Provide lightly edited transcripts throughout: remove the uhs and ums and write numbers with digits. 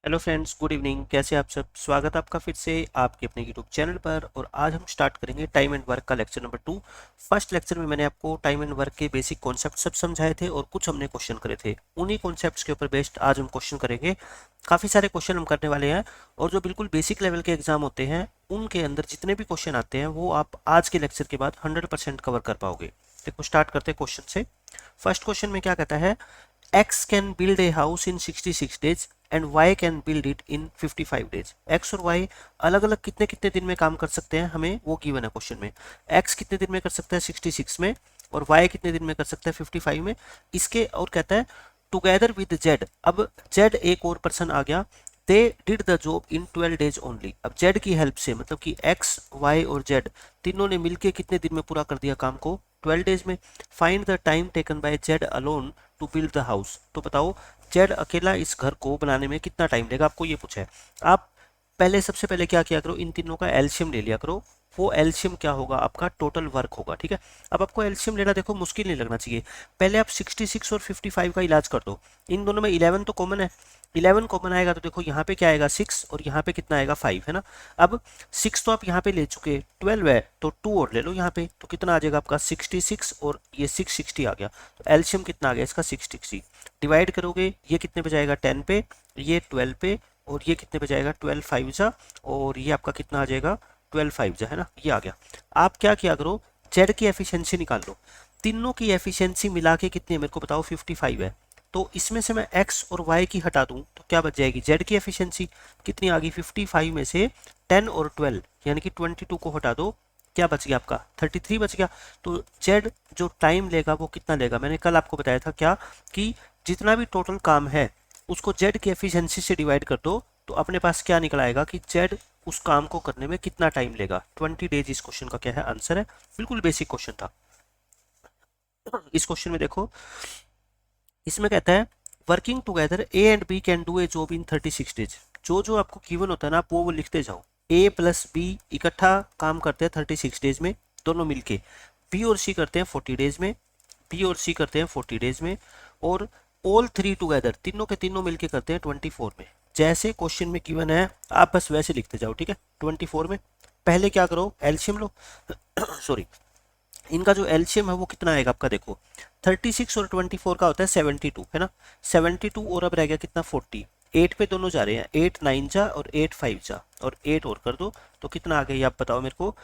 Hello friends, good evening. कैसे आप सब? स्वागत है आपका फिर से आपके अपने यूट्यूब चैनल पर। और आज हम स्टार्ट करेंगे टाइम एंड वर्क का लेक्चर नंबर 2। फर्स्ट लेक्चर में मैंने आपको टाइम एंड वर्क के बेसिक कॉन्सेप्ट सब समझाए थे और कुछ हमने क्वेश्चन करे थे। उन्हीं कॉन्सेप्ट्स के ऊपर बेस्ड आज हम क्वेश्चन करेंगे। काफ़ी सारे क्वेश्चन हम करने वाले हैं और जो बिल्कुल बेसिक लेवल के एग्जाम होते हैं उनके अंदर जितने भी क्वेश्चन आते हैं वो आप आज के लेक्चर के बाद 100% कवर कर पाओगे। देखो, स्टार्ट करते हैं क्वेश्चन से। फर्स्ट क्वेश्चन में क्या कहता है, X can build a house in 66 days and Y can build it in 55 days। X और Y अलग अलग कितने कितने दिन में काम कर सकते हैं, हमें वो गिवन है क्वेश्चन में। X कितने दिन में कर सकता है 66 में, और Y कितने दिन में कर सकता है 55 में। इसके और कहता है टुगेदर विद Z। अब Z एक और पर्सन आ गया, they did the job in 12 days only. अब Z की हेल्प से, मतलब कि X, Y और Z तीनों ने मिलकर कितने दिन में पूरा कर दिया काम को? 12 डेज में। Find the time taken by Z alone to build the house. तो बताओ जेड अकेला इस घर को बनाने में कितना टाइम लेगा, आपको ये पूछा है। आप पहले सबसे पहले क्या किया करो, इन तीनों का एलसीएम ले लिया करो। वो एलसीएम क्या होगा, आपका टोटल वर्क होगा। ठीक है, अब आपको एलसीएम लेना देखो मुश्किल नहीं लगना चाहिए। पहले आप 66 और 55 का इलाज कर दो। इन दोनों में 11 तो कॉमन है। 11 कॉमन आएगा तो देखो यहाँ पे क्या आएगा 6 और यहाँ पे कितना आएगा 5, है ना। अब 6 तो आप यहाँ पे ले चुके, 12 है तो 2 और ले लो यहाँ पे, तो कितना आ जाएगा आपका 66 और ये 660 आ गया। तो एलसीएम कितना आ गया इसका 660। डिवाइड करोगे ये कितने पे जाएगा 10 पे, ये 12 पे, और ये कितने पे जाएगा 12 5 जा, और ये आपका कितना आ जाएगा 12 5 जा, है ना। ये आ गया। आप क्या किया करो, जेड की एफिशिएंसी निकाल लो। तीनों की एफिशिएंसी मिला के कितनी है मेरे को बताओ, 55 है। तो इसमें से मैं x और y की हटा दूं तो क्या बच जाएगी, z की एफिशिएंसी कितनी आ गई 55 में से 10 और 12 यानी कि 22 को हटा दो, क्या बच गया आपका 33 बच गया। तो z जो टाइम लेगा वो कितना लेगा, मैंने कल आपको बताया था क्या कि जितना भी टोटल काम है उसको z की एफिशिएंसी से डिवाइड कर दो, तो अपने पास क्या निकल आएगा कि z उस काम को करने में कितना टाइम लेगा। 20 डेज इस क्वेश्चन का क्या है आंसर है। बिल्कुल बेसिक क्वेश्चन था। इस क्वेश्चन में देखो, इसमें कहता है working together A and B can do a job in 36 days. जो जो आपको गिवन होता है ना आप वो लिखते जाओ। ए प्लस बी इकट्ठा काम करते हैं 36 डेज में, दोनों मिलके। बी और सी करते हैं 40 डेज में, बी और सी करते हैं 40 डेज में, और ऑल थ्री टुगेदर तीनों के तीनों मिलके करते हैं 24 में। जैसे क्वेश्चन में गिवन है आप बस वैसे लिखते जाओ। ठीक है, 24 में पहले क्या करो, एलसीएम लो। सॉरी, इनका जो एलसीएम है वो कितना आएगा आपका, देखो 36 और 24 का होता है 72, है ना। 72 और अब रह गया कितना 40। 8 पे दोनों जा रहे हैं, 8 9 जा और 8 5 जा, और 8 और कर दो तो कितना आ गया ये आप बताओ मेरे को।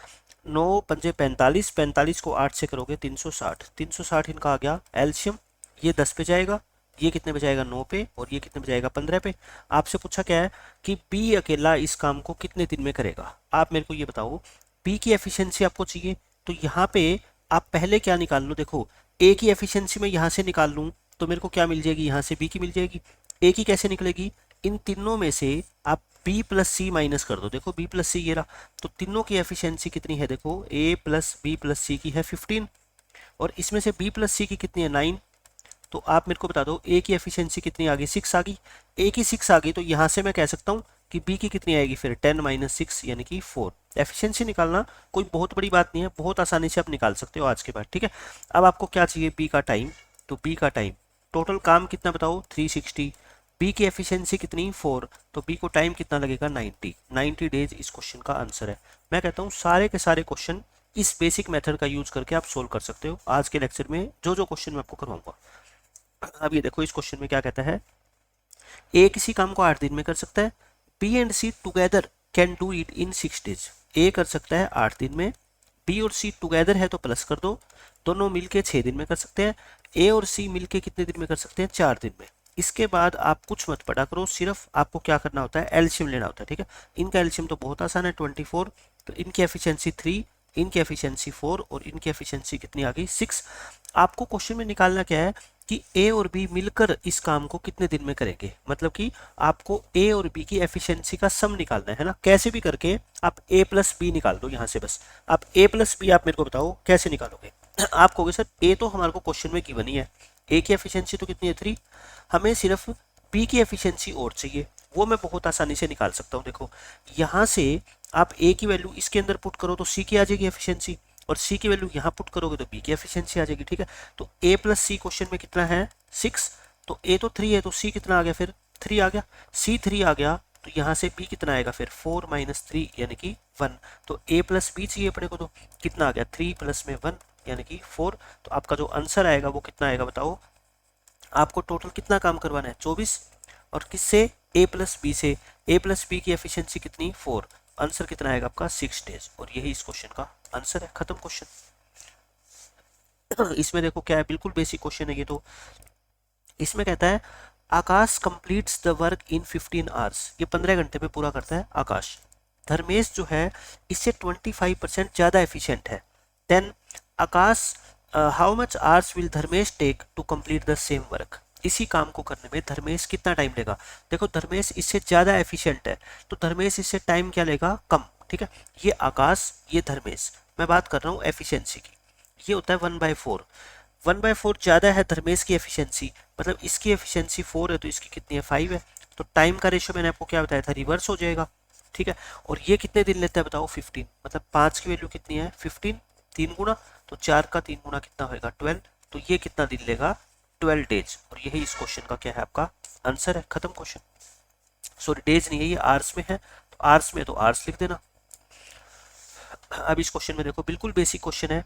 9 पंजे 45, 45 को 8 से करोगे 360, 360 इनका आ गया एलसीएम। ये 10 पे जाएगा, ये कितने पे जाएगा 9 पे, और ये कितने पे जाएगा 15 पे। आपसे पूछा क्या है कि बी अकेला इस काम को कितने दिन में करेगा। आप मेरे को ये बताओ, बी की एफिशिएंसी आपको चाहिए, तो यहाँ पे आप पहले क्या निकाल लो, देखो ए की एफिशिएंसी में यहाँ से निकाल लूँ तो मेरे को क्या मिल जाएगी, यहाँ से बी की मिल जाएगी। ए की कैसे निकलेगी, इन तीनों में से आप बी प्लस सी माइनस कर दो। देखो बी प्लस सी ये रहा, तो तीनों की एफिशिएंसी कितनी है, देखो ए प्लस बी प्लस सी की है 15, और इसमें से बी प्लस सी की कितनी है 9। तो आप मेरे को बता दो ए की एफिशिएंसी कितनी आ गई, 6 आ गई। ए की 6 आ गई तो यहाँ से मैं कह सकता हूँ कि बी की कितनी आएगी फिर 10 माइनस 6 यानी कि 4। एफिशिएंसी निकालना कोई बहुत बड़ी बात नहीं है, बहुत आसानी से आप निकाल सकते हो आज के बाद। ठीक है, अब आपको क्या चाहिए, बी का टाइम। तो बी का टाइम, टोटल काम कितना बताओ 360, बी की एफिशिएंसी कितनी 4, तो बी को टाइम कितना लगेगा 90 डेज इस क्वेश्चन का आंसर है। मैं कहता हूँ सारे के सारे क्वेश्चन इस बेसिक मेथड का यूज करके आप सोल्व कर सकते हो आज के लेक्चर में जो जो क्वेश्चन मैं आपको करवाऊंगा। अब ये देखो, इस क्वेश्चन में क्या कहता है, ए किसी काम को 8 दिन में कर सकता है, B and C together can do it in 6 days. A कर सकता है 8 दिन में, बी और सी टुगेदर है तो प्लस कर दो, दोनों मिलके 6 दिन में कर सकते हैं। ए और सी मिलके कितने दिन में कर सकते हैं, 4 दिन में। इसके बाद आप कुछ मत पढ़ा करो, सिर्फ आपको क्या करना होता है, एलसीएम लेना होता है। ठीक है, इनका एलसीएम तो बहुत आसान है 24, तो इनकी एफिशिएंसी 3, इनकी एफिशिएंसी 4, और इनकी एफिशिएंसी कितनी आ गई 6। आपको क्वेश्चन में निकालना क्या है कि ए और बी मिलकर इस काम को कितने दिन में करेंगे, मतलब कि आपको ए और बी की एफिशिएंसी का सम निकालना है ना। कैसे भी करके आप ए प्लस बी निकाल दो यहाँ से, बस आप ए प्लस बी आप मेरे को बताओ कैसे निकालोगे। आप कहोगे सर ए तो हमारे को क्वेश्चन में की बनी है, ए की एफिशिएंसी तो कितनी है 3, हमें सिर्फ बी की एफिशिएंसी और चाहिए, वो मैं बहुत आसानी से निकाल सकता हूँ। देखो यहाँ से आप ए की वैल्यू इसके अंदर पुट करो तो सी की आ जाएगी एफिशिएंसी, और सी की वैल्यू यहाँ पुट करोगे तो बी की एफिशिएंसी आ जाएगी। ठीक है, तो ए प्लस सी क्वेश्चन में कितना है 6, तो ए तो 3 है तो सी कितना आ गया फिर 3 आ गया, C3 आ गया, तो यहाँ से B कितना आएगा फिर 4 माइनस 3 यानी कि 1। तो A प्लस B चाहिए अपने को, तो कितना आ गया 3 प्लस में 1 यानी कि 4। तो आपका जो आंसर आएगा वो कितना आएगा बताओ। आपको टोटल कितना काम करवाना है 24, और किससे A प्लस बी से। A प्लस बी की एफिशिएंसी कितनी 4, आंसर कितना आएगा आपका 6 डेज। और यही इस क्वेश्चन का आंसर है, खत्म क्वेश्चन। इसमें देखो क्या है, बिल्कुल बेसिक क्वेश्चन है ये तो। इसमें कहता है Akash completes the work in 15 hours, ये 15 घंटे में पूरा करता है आकाश। धर्मेश जो है इससे 25% ज़्यादा एफिशिएंट है। Then Akash how much hours will Dharmesh take to complete the same work, इसी काम को करने में धर्मेश कितना टाइम लेगा। देखो धर्मेश इससे ज़्यादा एफिशिएंट है, तो धर्मेश इससे टाइम क्या लेगा, कम। ठीक है, ये आकाश ये धर्मेश, मैं बात कर रहा हूँ एफिशिएंसी की। ये होता है 1/4, 1/4 ज़्यादा है धर्मेश की एफिशिएंसी, मतलब इसकी एफिशिएंसी 4 है तो इसकी कितनी है 5 है। तो टाइम का रेशियो मैंने आपको क्या बताया था, रिवर्स हो जाएगा। ठीक है, और ये कितने दिन लेता है बताओ 15, मतलब 5 की वैल्यू कितनी है 15, 3 गुना, तो 4 का 3 गुना कितना होगा 12, तो ये कितना दिन लेगा 12 डेज। और यही इस क्वेश्चन का क्या है आपका आंसर है, खत्म क्वेश्चन। सॉरी डेज नहीं है, ये आवर्स में है, तो आवर्स में तो आवर्स लिख देना। अब इस क्वेश्चन में देखो बिल्कुल बेसिक क्वेश्चन है।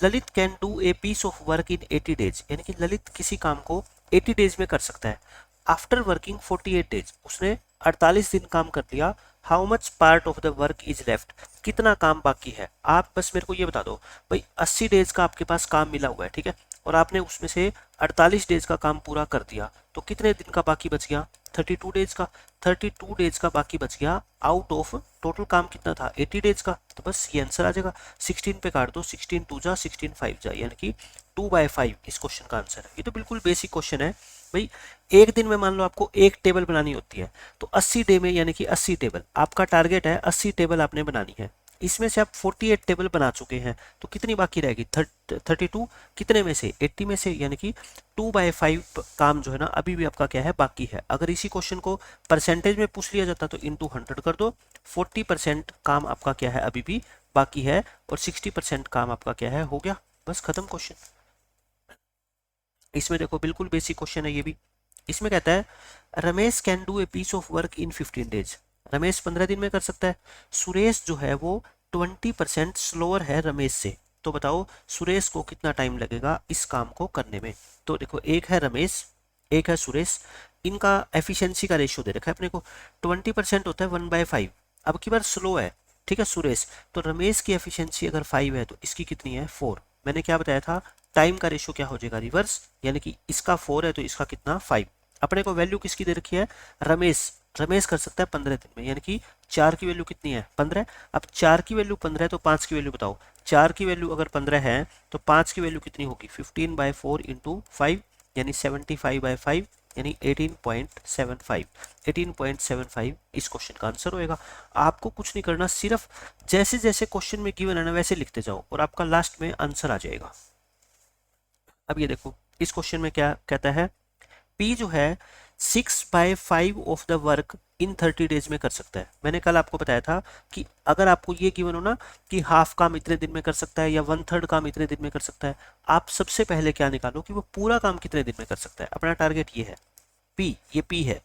Lalit can do a piece of work in 80 days, यानी कि ललित किसी काम को 80 डेज में कर सकता है। आफ्टर वर्किंग 48 डेज, उसने 48 दिन काम कर लिया। How much part of the work is left, कितना काम बाकी है। आप बस मेरे को ये बता दो भाई 80 डेज का आपके पास काम मिला हुआ है, ठीक है, और आपने उसमें से 48 डेज का काम पूरा कर दिया, तो कितने दिन का बाकी बच गया 32 डेज का। 32 डेज का बाकी बच गया आउट ऑफ टोटल काम कितना था 80 डेज का। तो बस ये आंसर आ जाएगा, 16 पे काट दो, 16 2 जा 16 5 जा, यानी कि 2/5 इस क्वेश्चन का आंसर है। ये तो बिल्कुल बेसिक क्वेश्चन है भाई। एक दिन में मान लो आपको एक टेबल बनानी होती है, तो 80 डे में यानी कि 80 टेबल आपका टारगेट है, 80 टेबल आपने बनानी है। इसमें से आप 48 टेबल बना चुके हैं, तो कितनी बाकी रहेगी 32, कितने में से 80 में से, यानी कि 2/5 काम जो है ना अभी भी आपका क्या है बाकी है। अगर इसी क्वेश्चन को परसेंटेज में पूछ लिया जाता तो इंटू 100 कर दो। 40% काम आपका क्या है अभी भी बाकी है, और 60% काम आपका क्या है हो गया, बस खत्म क्वेश्चन। इसमें देखो बिल्कुल बेसिक क्वेश्चन है ये भी। इसमें कहता है Ramesh can do a piece of work in 15 days, Ramesh 15 दिन में कर सकता है। सुरेश जो है वो 20% स्लोअर है रमेश से, तो बताओ सुरेश को कितना टाइम लगेगा इस काम को करने में। तो देखो एक है रमेश एक है सुरेश, इनका एफिशिएंसी का रेशियो दे रखा है अपने को, 20% होता है 1/5। अब की बार स्लो है, ठीक है सुरेश, तो रमेश की एफिशिएंसी अगर 5 है तो इसकी कितनी है 4। मैंने क्या बताया था, टाइम का रेशियो क्या हो जाएगा रिवर्स, यानी कि इसका 4 है तो इसका कितना 5। अपने को वैल्यू किसकी दे रखी है, रमेश, रमेश कर सकता है 15 दिन में, यानी कि 4 की वैल्यू कितनी है 15। अब 4 की वैल्यू 15 है तो 5 की वैल्यू बताओ। 4 की वैल्यू अगर 15 है तो 5 की वैल्यू कितनी होगी 15/4 इंटू 5, यानी 75/5, यानी 18.75, 18.75 इस क्वेश्चन का आंसर होएगा। आपको कुछ नहीं करना, सिर्फ जैसे जैसे क्वेश्चन में गिवन है ना वैसे लिखते जाओ और आपका लास्ट में आंसर आ जाएगा। अब ये देखो इस क्वेश्चन में क्या कहता है, P जो है 6/5 of the work in 30 days में कर सकता है। मैंने कल आपको बताया था कि अगर आपको ये गिवन हो ना कि हाफ काम इतने दिन में कर सकता है या 1/3 काम इतने दिन में कर सकता है, आप सबसे पहले क्या निकालो कि वो पूरा काम कितने दिन में कर सकता है। अपना टारगेट ये है P, ये P है।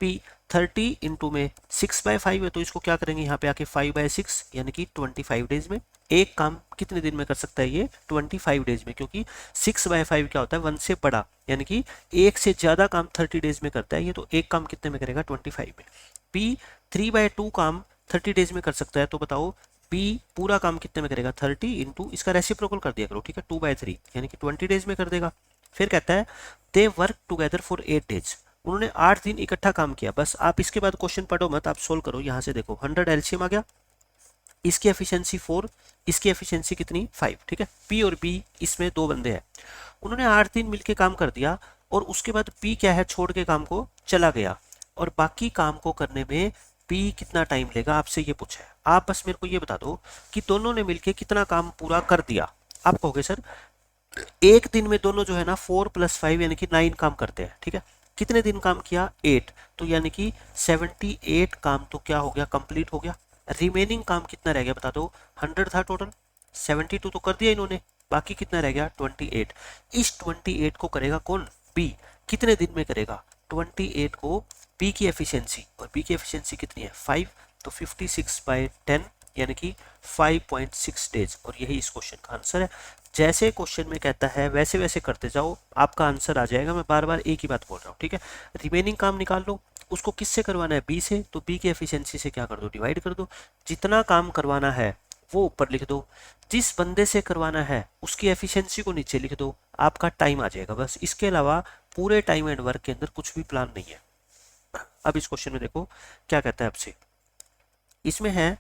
P 30 इंटू में 6/5 है, तो इसको क्या करेंगे यहाँ पे आके 5/6, यानी कि 25 डेज में। एक काम कितने दिन में कर सकता है ये 25 डेज में, क्योंकि 6/5 क्या होता है 1 से बड़ा, यानी कि एक से ज्यादा काम 30 डेज में करता है ये, तो एक काम कितने में करेगा 25 में। P 3/2 काम 30 डेज में कर सकता है, तो बताओ P पूरा काम कितने में करेगा 30 इंटू इसका रेसिप्रोकल कर दिया करो, ठीक है 2/3, यानी कि 20 डेज में कर देगा। फिर कहता है दे वर्क टुगेदर फॉर 8 डेज, उन्होंने 8 दिन इकट्ठा काम किया। बस आप इसके बाद क्वेश्चन पढ़ो मत, आप सोल्व करो। यहाँ से देखो 100 एलसीएम आ गया, इसकी एफिशिएंसी 4, इसकी एफिशिएंसी कितनी 5, ठीक है। P और B इसमें दो बंदे हैं, उन्होंने 8 दिन मिलके काम कर दिया और उसके बाद P क्या है छोड़ के काम को चला गया, और बाकी काम को करने में P कितना टाइम लेगा आपसे ये पूछा है। आप बस मेरे को ये बता दो कि दोनों ने मिलके कितना काम पूरा कर दिया। आप कहोगे सर एक दिन में दोनों जो है ना 4 + 5 यानी कि 9 काम करते हैं, ठीक है। कितने दिन काम किया 8, तो यानी कि 78 काम तो क्या हो गया कंप्लीट हो गया। रिमेनिंग काम कितना रह गया बता दो, 100 था टोटल, 72 तो कर दिया इन्होंने, बाकी कितना रह गया 28। इस 28 को करेगा कौन, बी, कितने दिन में करेगा 28 को पी की एफिशिएंसी, और पी की एफिशिएंसी कितनी है 5, तो 56/10 यानी कि 5.6 डेज, और यही इस क्वेश्चन का आंसर है। जैसे क्वेश्चन में कहता है वैसे वैसे करते जाओ, आपका आंसर आ जाएगा। मैं बार बार एक ही बात बोल रहा हूँ, ठीक है। रिमेनिंग काम निकाल लो, उसको किससे करवाना है, बी से, तो बी की एफिशिएंसी से क्या कर दो, डिवाइड कर दो। जितना काम करवाना है वो ऊपर लिख दो, जिस बंदे से करवाना है उसकी एफिशिएंसी को नीचे लिख दो, आपका टाइम आ जाएगा बस। इसके अलावा पूरे टाइम एंड वर्क के अंदर कुछ भी प्लान नहीं है। अब इस क्वेश्चन में देखो क्या कहता है आपसे, इसमें है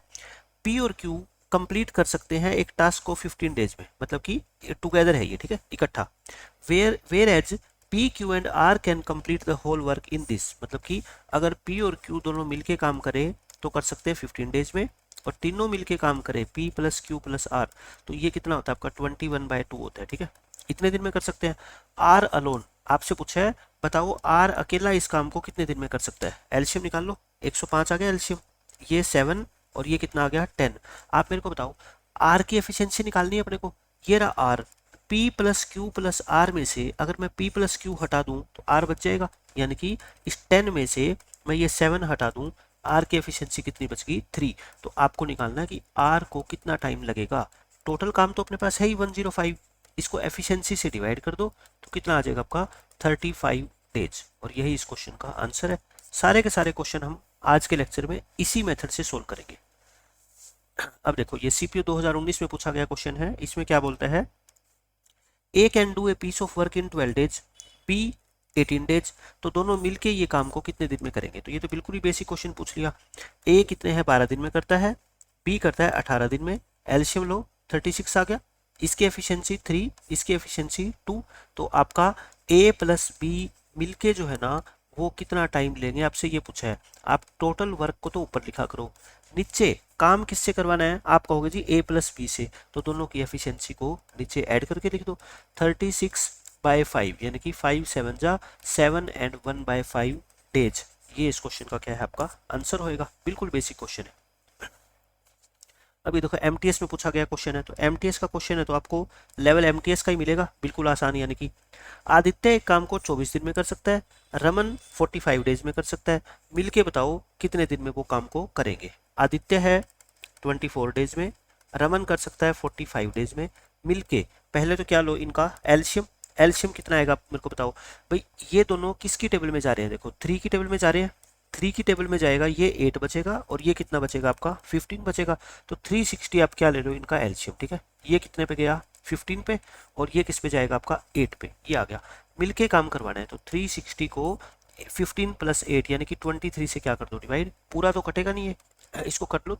पी और क्यू कंप्लीट कर सकते हैं एक टास्क को 15 डेज में, मतलब कि टुगेदर है ये, ठीक है, इकट्ठा। Whereas P Q and R can complete the whole work in this, मतलब कि अगर पी और क्यू दोनों मिलके काम करें तो कर सकते हैं 15 डेज में, और तीनों मिलके काम करें P plus Q plus R, तो ये कितना होता है आपका 21/2 होता है, ठीक है। इतने दिन में कर सकते हैं। आर अलोन आपसे पूछा है, बताओ आर अकेला इस काम को कितने दिन में कर सकता है। एलसीएम निकाल लो, 105 आ गया एलसीएम, ये 7 और ये कितना आ गया 10। आप मेरे को बताओ आर की एफिशिएंसी निकालनी है अपने को, ये रहा R, P plus Q plus R में से अगर मैं पी प्लस क्यू हटा दूं तो आर बच जाएगा, यानी कि इस 10 में से मैं ये 7 हटा दूं, आर की एफिशिएंसी कितनी बच गई 3। तो आपको निकालना है कि आर को कितना टाइम लगेगा। टोटल काम तो अपने पास है ही 105, इसको एफिशिएंसी से डिवाइड कर दो तो कितना आ जाएगा आपका 35 डेज, और यही इस क्वेश्चन का आंसर है। सारे के सारे क्वेश्चन हम आज के लेक्चर में इसी मेथड से सोल्व करेंगे। अब देखो ये सीपीयू 2019 में पूछा गया क्वेश्चन है, इसमें क्या बोलता है, A can do a piece of work in 12 days, B 18 days, तो दोनों मिलके ये काम को कितने दिन में करेंगे। तो ये तो बिल्कुल ही बेसिक क्वेश्चन पूछ लिया। ए कितने हैं 12 दिन में करता है, बी करता है 18 दिन में, एलसीएम लो 36 आ गया, इसकी एफिशिएंसी 3, इसकी एफिशिएंसी 2, तो आपका ए प्लस बी मिलके जो है ना वो कितना टाइम लेंगे, आपसे ये पूछा है। आप टोटल वर्क को तो ऊपर लिखा करो, नीचे काम किससे करवाना है, आप कहोगे जी ए प्लस बी से, तो दोनों की एफिशिएंसी को नीचे ऐड करके लिख दो 36/5, यानी कि 5 7 जा 7 एंड 1/5 डेज। ये इस क्वेश्चन का क्या है आपका आंसर होएगा, बिल्कुल बेसिक क्वेश्चन है। अभी देखो एमटीएस में पूछा गया क्वेश्चन है, तो एमटीएस का क्वेश्चन है तो आपको लेवल एमटीएस का ही मिलेगा, बिल्कुल आसान, यानी कि आदित्य एक काम को 24 दिन में कर सकता है, रमन 45 डेज में कर सकता है, मिलके बताओ कितने दिन में वो काम को करेंगे। आदित्य है 24 डेज में, रमन कर सकता है 45 डेज में, मिलके पहले तो क्या लो इनका एलसीएम, एलसीएम कितना आएगा मेरे को बताओ भाई। ये दोनों किसकी टेबल में जा रहे हैं, देखो 3 की टेबल में जा रहे हैं, 3 की टेबल में जाएगा, ये 8 बचेगा और ये कितना बचेगा आपका 15 बचेगा, तो 360 आप क्या ले लो इनका एलसीएम, ठीक है। ये कितने पे गया 15 पे, और ये किस पे जाएगा आपका 8 पे, ये आ गया। मिलके काम करवाना है तो 360 को 15 प्लस 8 यानी कि 23 से क्या कर दो डिवाइड, पूरा तो कटेगा नहीं है, इसको कट लो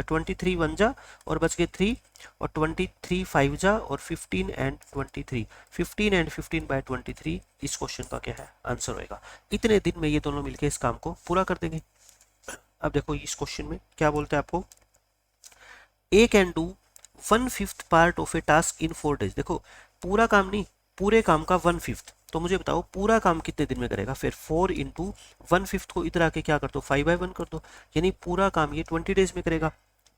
23 1 जा और बच गए 3, और 23 5 जा और 15 एंड 23, 15 एंड 15/23 इस क्वेश्चन का क्या है आंसर होएगा। इतने दिन में ये दोनों मिलके इस काम को पूरा कर देंगे। अब देखो इस क्वेश्चन में क्या बोलते हैं आपको, A can do 1/5 part of a task in 4 days. देखो पूरा काम नहीं, पूरे काम का 1/5, तो मुझे बताओ पूरा काम कितने दिन में करेगा। फिर 4 इंटू 1/5 को इधर आके क्या कर दो 5/1 कर दो, यानी पूरा काम ये 20 डेज में करेगा।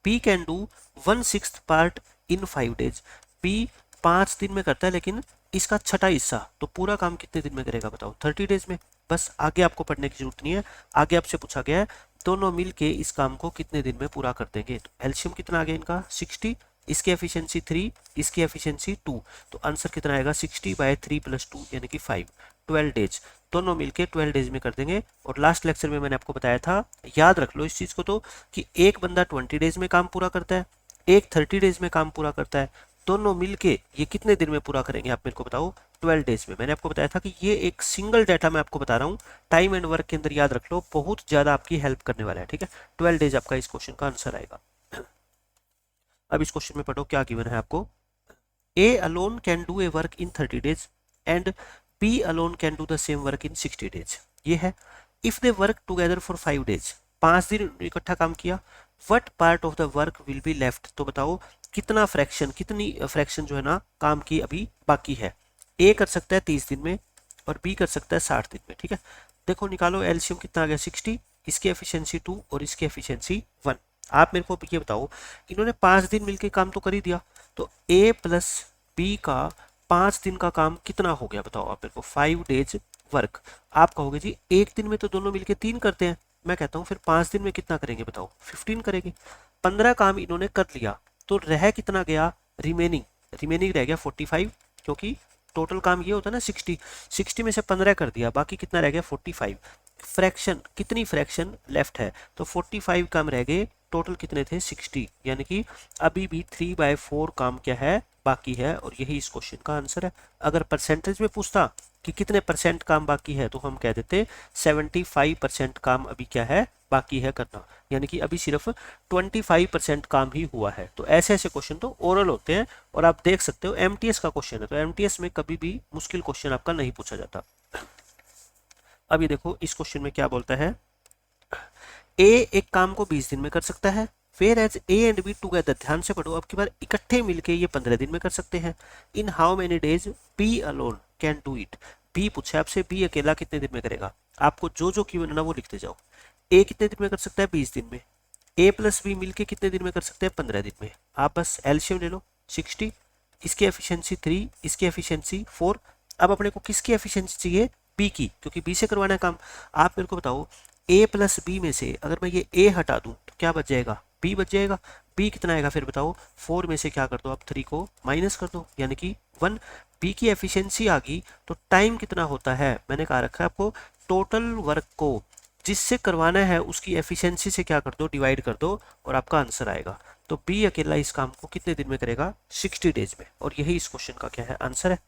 B can do 1/6 part in 5 days, B 5 दिन में करता है लेकिन इसका छठा हिस्सा, तो पूरा काम कितने दिन में करेगा बताओ 30 डेज में। बस आगे आपको पढ़ने की जरूरत नहीं है, आगे आपसे पूछा गया है दोनों मिलके इस काम को कितने दिन में पूरा कर देंगे। तो एलसीएम कितना आ गया इनका 60, इसकी एफिशिएंसी 3, इसकी एफिशिएंसी 2, तो आंसर कितना आएगा 60/3 + 2 यानी कि 5, 12 डेज। दोनों मिलके 12 डेज में कर देंगे। और लास्ट लेक्चर में मैंने आपको बताया था, याद रख लो इस चीज को, तो कि एक बंदा 20 डेज में काम पूरा करता है, एक 30 डेज में काम पूरा करता है, दोनों मिलके ये कितने दिन में पूरा करेंगे आप मेरे को बताओ 12 डेज में। मैंने आपको बताया था कि ये एक सिंगल डाटा मैं आपको बता रहा हूँ, टाइम एंड वर्क के अंदर याद रख लो, बहुत ज्यादा आपकी हेल्प करने वाला है, ठीक है। 12 डेज आपका इस क्वेश्चन का आंसर आएगा। अब इस क्वेश्चन में पढ़ो क्या गिवन है आपको, A alone can do a work in 30 days and B alone can do the same work in 60 days. ये है if they work together for 5 days, 5 दिन इकट्ठा काम किया, what part of the work will be left, तो बताओ कितना fraction, कितनी फ्रैक्शन जो है ना काम की अभी बाकी है। ए कर सकता है 30 दिन में और बी कर सकता है 60 दिन में, ठीक है। देखो निकालो एलसीएम कितना आ गया 60, इसकी एफिशिएंसी 2 और इसकी एफिशिएंसी 1। आप मेरे को ये बताओ, इन्होंने 5 दिन मिलके काम तो कर ही दिया, तो ए प्लस बी का 5 दिन का काम कितना हो गया बताओ आप मेरे को, 5 डेज वर्क। आप कहोगे जी एक दिन में तो दोनों मिलके 3 करते हैं, मैं कहता हूँ फिर 5 दिन में कितना करेंगे बताओ, 15 करेंगे। 15 काम इन्होंने कर लिया, तो रह कितना गया, रिमेनिंग, रिमेनिंग रह गया 45, क्योंकि टोटल काम ये होता है ना 60, 60 में से 15 कर दिया, बाकी कितना रह गया 45। फ्रैक्शन, कितनी फ्रैक्शन लेफ्ट है, तो 45 काम रह गए, टोटल कितने थे 60, यानी कि अभी भी 3/4 काम क्या है, बाकी है, और यही इस क्वेश्चन का आंसर है। अगर परसेंटेज में पूछता कि कितने परसेंट काम बाकी है, तो हम कह देते 75% काम अभी क्या है, बाकी है करना, यानी कि अभी सिर्फ 25% काम ही हुआ है। तो ऐसे ऐसे क्वेश्चन तो ओरल होते हैं, और आप देख सकते हो एमटीएस का क्वेश्चन है, तो एमटीएस में कभी भी मुश्किल क्वेश्चन आपका नहीं पूछा जाता। अब ये देखो इस क्वेश्चन में क्या बोलता है, ए एक काम को 20 दिन में कर सकता है, whereas A and B together, ध्यान से पढ़ो, अब की बार इकट्ठे मिलके ये 15 दिन में कर सकते हैं। In how many days B alone can do it, B पूछा आपसे, बी अकेला कितने दिन में करेगा, आपको जो जो की ना वो लिखते जाओ। ए कितने दिन में कर सकता है, 20 दिन में। ए प्लस बी मिलके कितने दिन में कर सकते हैं, 15 दिन में। आप बस एलसीएम ले लो 60, इसकी एफिशिएंसी 3, इसकी एफिशिएंसी 4। अब अपने को किसकी एफिशिएंसी चाहिए, बी की, क्योंकि बी से करवाना है काम। आप मेरे को बताओ ए प्लस बी में से अगर मैं ये ए हटा दूं तो क्या बच जाएगा, बी बच जाएगा। बी कितना आएगा फिर बताओ, 4 में से क्या कर दो आप, 3 को माइनस कर दो, यानी कि 1। बी की एफिशिएंसी आ गई, तो टाइम कितना होता है, मैंने कहा रखा है आपको, टोटल वर्क को जिससे करवाना है उसकी एफिशिएंसी से क्या कर दो, डिवाइड कर दो, और आपका आंसर आएगा। तो बी अकेला इस काम को कितने दिन में करेगा, 60 डेज में, और यही इस क्वेश्चन का क्या है, आंसर है।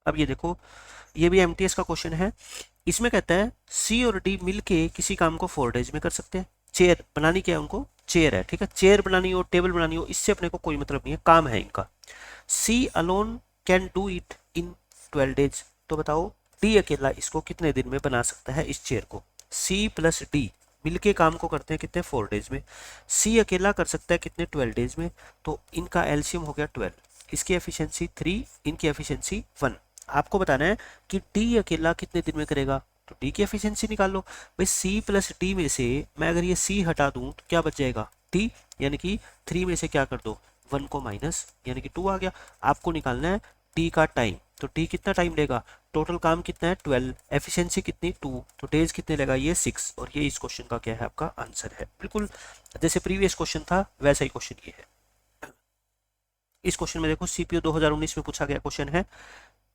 अब ये देखो, ये भी एमटीएस का क्वेश्चन है, इसमें कहता है सी और डी मिलके किसी काम को 4 डेज में कर सकते हैं। चेयर बनानी क्या है उनको, चेयर है, ठीक है, चेयर बनानी हो, टेबल बनानी हो, इससे अपने को कोई मतलब नहीं है, काम है इनका। C alone can do it in 12 days, तो बताओ डी अकेला इसको कितने दिन में बना सकता है, इस चेयर को। सी प्लस डी मिलके काम को करते हैं कितने, 4 डेज में। सी अकेला कर सकता है कितने, 12 डेज में, तो इनका एलसीएम हो गया 12, इसकी एफिशिएंसी 3, इनकी एफिशिएंसी 1। आपको बताना है कि डी अकेला कितने दिन में करेगा, तो डी की एफिशिएंसी निकाल लो भाई। सी प्लस डी में से मैं अगर ये सी हटा दूं तो क्या बच जाएगा, टी, यानी कि 3 में से क्या कर दो, 1 को माइनस, यानी कि 2 आ गया। आपको निकालना है टी का टाइम, तो टी कितना टाइम लेगा, टोटल काम कितना है 12, एफिशिएंसी कितनी 2, तो डेज कितने लेगा, ये 6, और ये इस क्वेश्चन का क्या है, आपका आंसर है। बिल्कुल जैसे प्रीवियस क्वेश्चन था वैसा ही क्वेश्चन ये है। इस क्वेश्चन में देखो सीपीयू 2019 में पूछा गया क्वेश्चन है,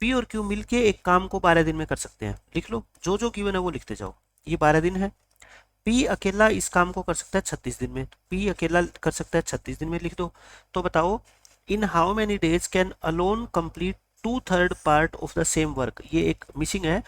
पी और क्यू मिलके एक काम को 12 दिन में कर सकते हैं, लिख लो, जो जो गिवन है वो लिखते जाओ। ये 12 दिन है, पी अकेला इस काम को कर सकता है 36 दिन में, पी अकेला कर सकता है 36 दिन में, लिख दो। तो बताओ इन how many days can alone complete 2/3 part of the same work, ये एक मिसिंग है,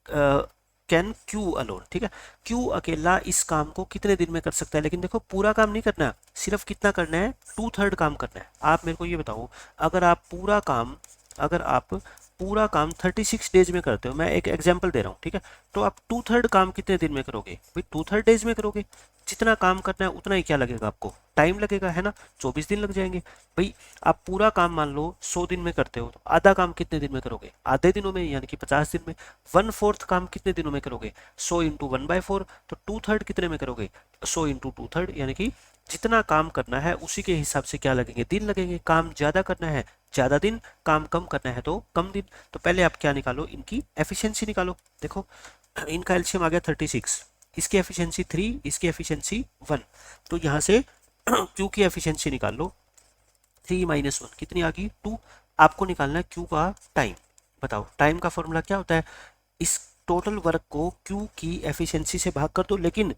कैन क्यू अलोन, ठीक है, क्यू अकेला इस काम को कितने दिन में कर सकता है, लेकिन देखो पूरा काम नहीं करना, सिर्फ कितना करना है, 2/3 काम करना है। आप मेरे को ये बताओ, अगर आप पूरा काम, अगर आप पूरा काम 36 डेज में करते हो, मैं एक एग्जांपल दे रहा हूँ, ठीक है, तो आप 2/3 काम कितने दिन में करोगे भाई, 2/3 डेज में करोगे, जितना काम करना है उतना ही क्या लगेगा आपको, टाइम लगेगा, है ना, 24 दिन लग जाएंगे भाई। आप पूरा काम मान लो 100 दिन में करते हो, तो आधा काम कितने दिन में करोगे, आधे दिनों में, यानी कि 50 दिन में। 1/4 काम कितने दिनों में करोगे, 100 इंटू 1/4, तो 2/3 कितने में करोगे, 100 इंटू 2/3, यानी कि जितना काम करना है उसी के हिसाब से क्या लगेंगे, दिन लगेंगे। काम ज्यादा करना है ज्यादा दिन, काम कम करना है तो कम दिन। तो पहले आप क्या निकालो, इनकी एफिशिएंसी निकालो। देखो इनका एलसीएम आ गया 36, इसकी एफिशिएंसी 3, इसकी एफिशिएंसी 1, तो यहाँ से क्यू की एफिशिएंसी निकाल लो, 3 माइनस 1 कितनी आ गई, 2। आपको निकालना है क्यू का टाइम। बताओ टाइम का फॉर्मूला क्या होता है, इस टोटल वर्क को क्यू की एफिशिएंसी से भाग कर दो, लेकिन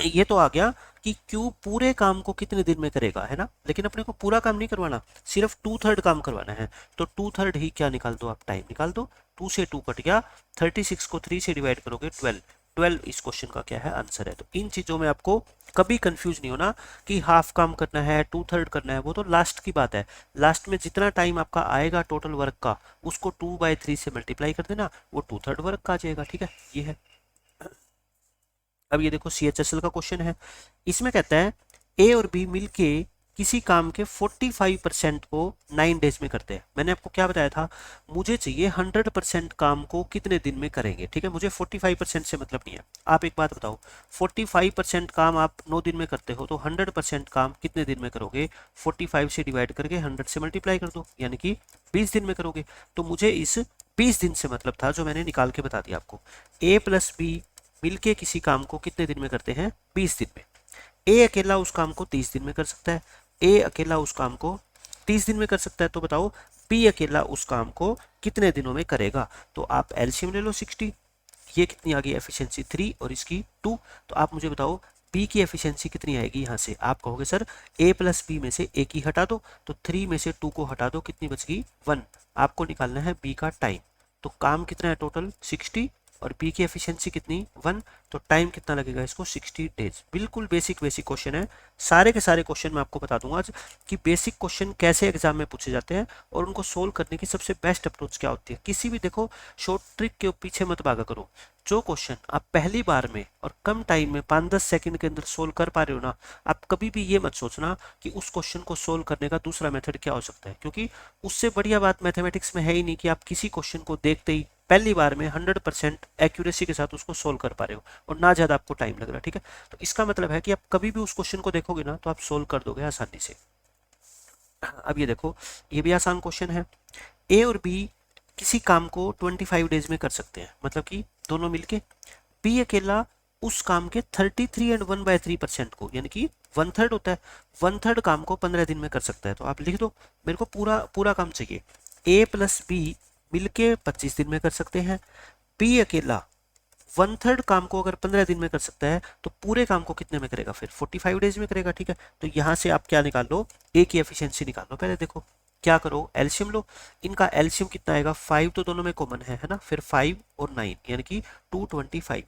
ये तो आ गया कि क्यू पूरे काम को कितने दिन में करेगा, है ना, लेकिन अपने को पूरा काम नहीं करवाना, सिर्फ 2/3 काम करवाना है, तो 2/3 ही क्या निकाल दो आप, टाइम निकाल दो। 2 से 2 कट गया, 36 को 3 से डिवाइड करोगे 12, 12 इस क्वेश्चन का क्या है, आंसर है। तो इन चीजों में आपको कभी कंफ्यूज नहीं होना कि हाफ काम करना है 2/3 करना है, वो तो लास्ट की बात है। लास्ट में जितना टाइम आपका आएगा टोटल वर्क का, उसको 2/3 से मल्टीप्लाई कर देना, वो 2/3 वर्क का आ जाएगा, ठीक है, ये है। अब ये देखो सीएचएसएल का क्वेश्चन है, इसमें कहता है ए और बी मिलके किसी काम के 45% को 9 डेज में करते हैं। मैंने आपको क्या बताया था, मुझे चाहिए 100% काम को कितने दिन में करेंगे, ठीक है, मुझे 45% से मतलब नहीं है। आप एक बात बताओ, 45% काम आप 9 दिन में करते हो, तो 100% काम कितने दिन में करोगे, 45 से डिवाइड करके 100 से मल्टीप्लाई कर दो, यानी कि 20 दिन में करोगे। तो मुझे इस 20 दिन से मतलब था, जो मैंने निकाल के बता दिया आपको। ए प्लस बी मिलके किसी काम को कितने दिन में करते हैं? 20 दिन में। ए अकेला उस काम को 30 दिन में कर सकता है, ए अकेला उस काम को 30 दिन में कर सकता है, तो बताओ बी अकेला उस काम को कितने दिनों में करेगा? तो आप एलसीएम ले लो 60, ये कितनी आ गई एफिशिएंसी 3 और इसकी 2, तो आप मुझे बताओ बी की एफिशिएंसी कितनी आएगी यहाँ से? आप कहोगे सर ए प्लस बी में से ए की हटा दो, तो 3 में से 2 को हटा दो, कितनी बच गई? 1। आपको निकालना है बी का टाइम, तो काम कितना है टोटल? 60, और बी की एफिशिएंसी कितनी? 1, तो टाइम कितना लगेगा इसको? 60 डेज। बिल्कुल बेसिक बेसिक क्वेश्चन है, सारे के सारे क्वेश्चन मैं आपको बता दूंगा आज कि बेसिक क्वेश्चन कैसे एग्जाम में पूछे जाते हैं और उनको सोल्व करने की सबसे बेस्ट अप्रोच क्या होती है। किसी भी देखो शॉर्ट ट्रिक के पीछे मत भागा करो। जो क्वेश्चन आप पहली बार में और कम टाइम में 5-10 सेकंड के अंदर सोल्व कर पा रहे हो ना, आप कभी भी ये मत सोचना कि उस क्वेश्चन को सोल्व करने का दूसरा मेथड क्या हो सकता है, क्योंकि उससे बढ़िया बात मैथमेटिक्स में है ही नहीं कि आप किसी क्वेश्चन को देखते ही पहली बार में 100% एक्यूरेसी के साथ उसको सोल्व कर पा रहे हो और ना ज़्यादा आपको टाइम लग रहा है। ठीक है, तो इसका मतलब है कि आप कभी भी उस क्वेश्चन को देखोगे ना तो आप सोल्व कर दोगे आसानी से। अब ये देखो, ये भी आसान क्वेश्चन है। ए और बी किसी काम को 25 डेज में कर सकते हैं, मतलब कि दोनों मिलके। बी अकेला उस काम के 33 एंड 1/3% को, यानी कि 1/3 होता है, 1/3 काम को 15 दिन में कर सकता है। तो आप लिख दो, मेरे को पूरा पूरा काम चाहिए। ए प्लस बी मिलके 25 दिन में कर सकते हैं। बी अकेला 1/3 काम को अगर 15 दिन में कर सकता है तो पूरे काम को कितने में करेगा? फिर 45 डेज में करेगा। ठीक है, तो यहाँ से आप क्या निकाल लो? ए की एफिशिएंसी निकाल लो। पहले देखो क्या करो, एलसीएम लो। इनका एलसीएम कितना आएगा? 5 तो दोनों में कॉमन है ना, फिर 5 और 9 यानी कि 225।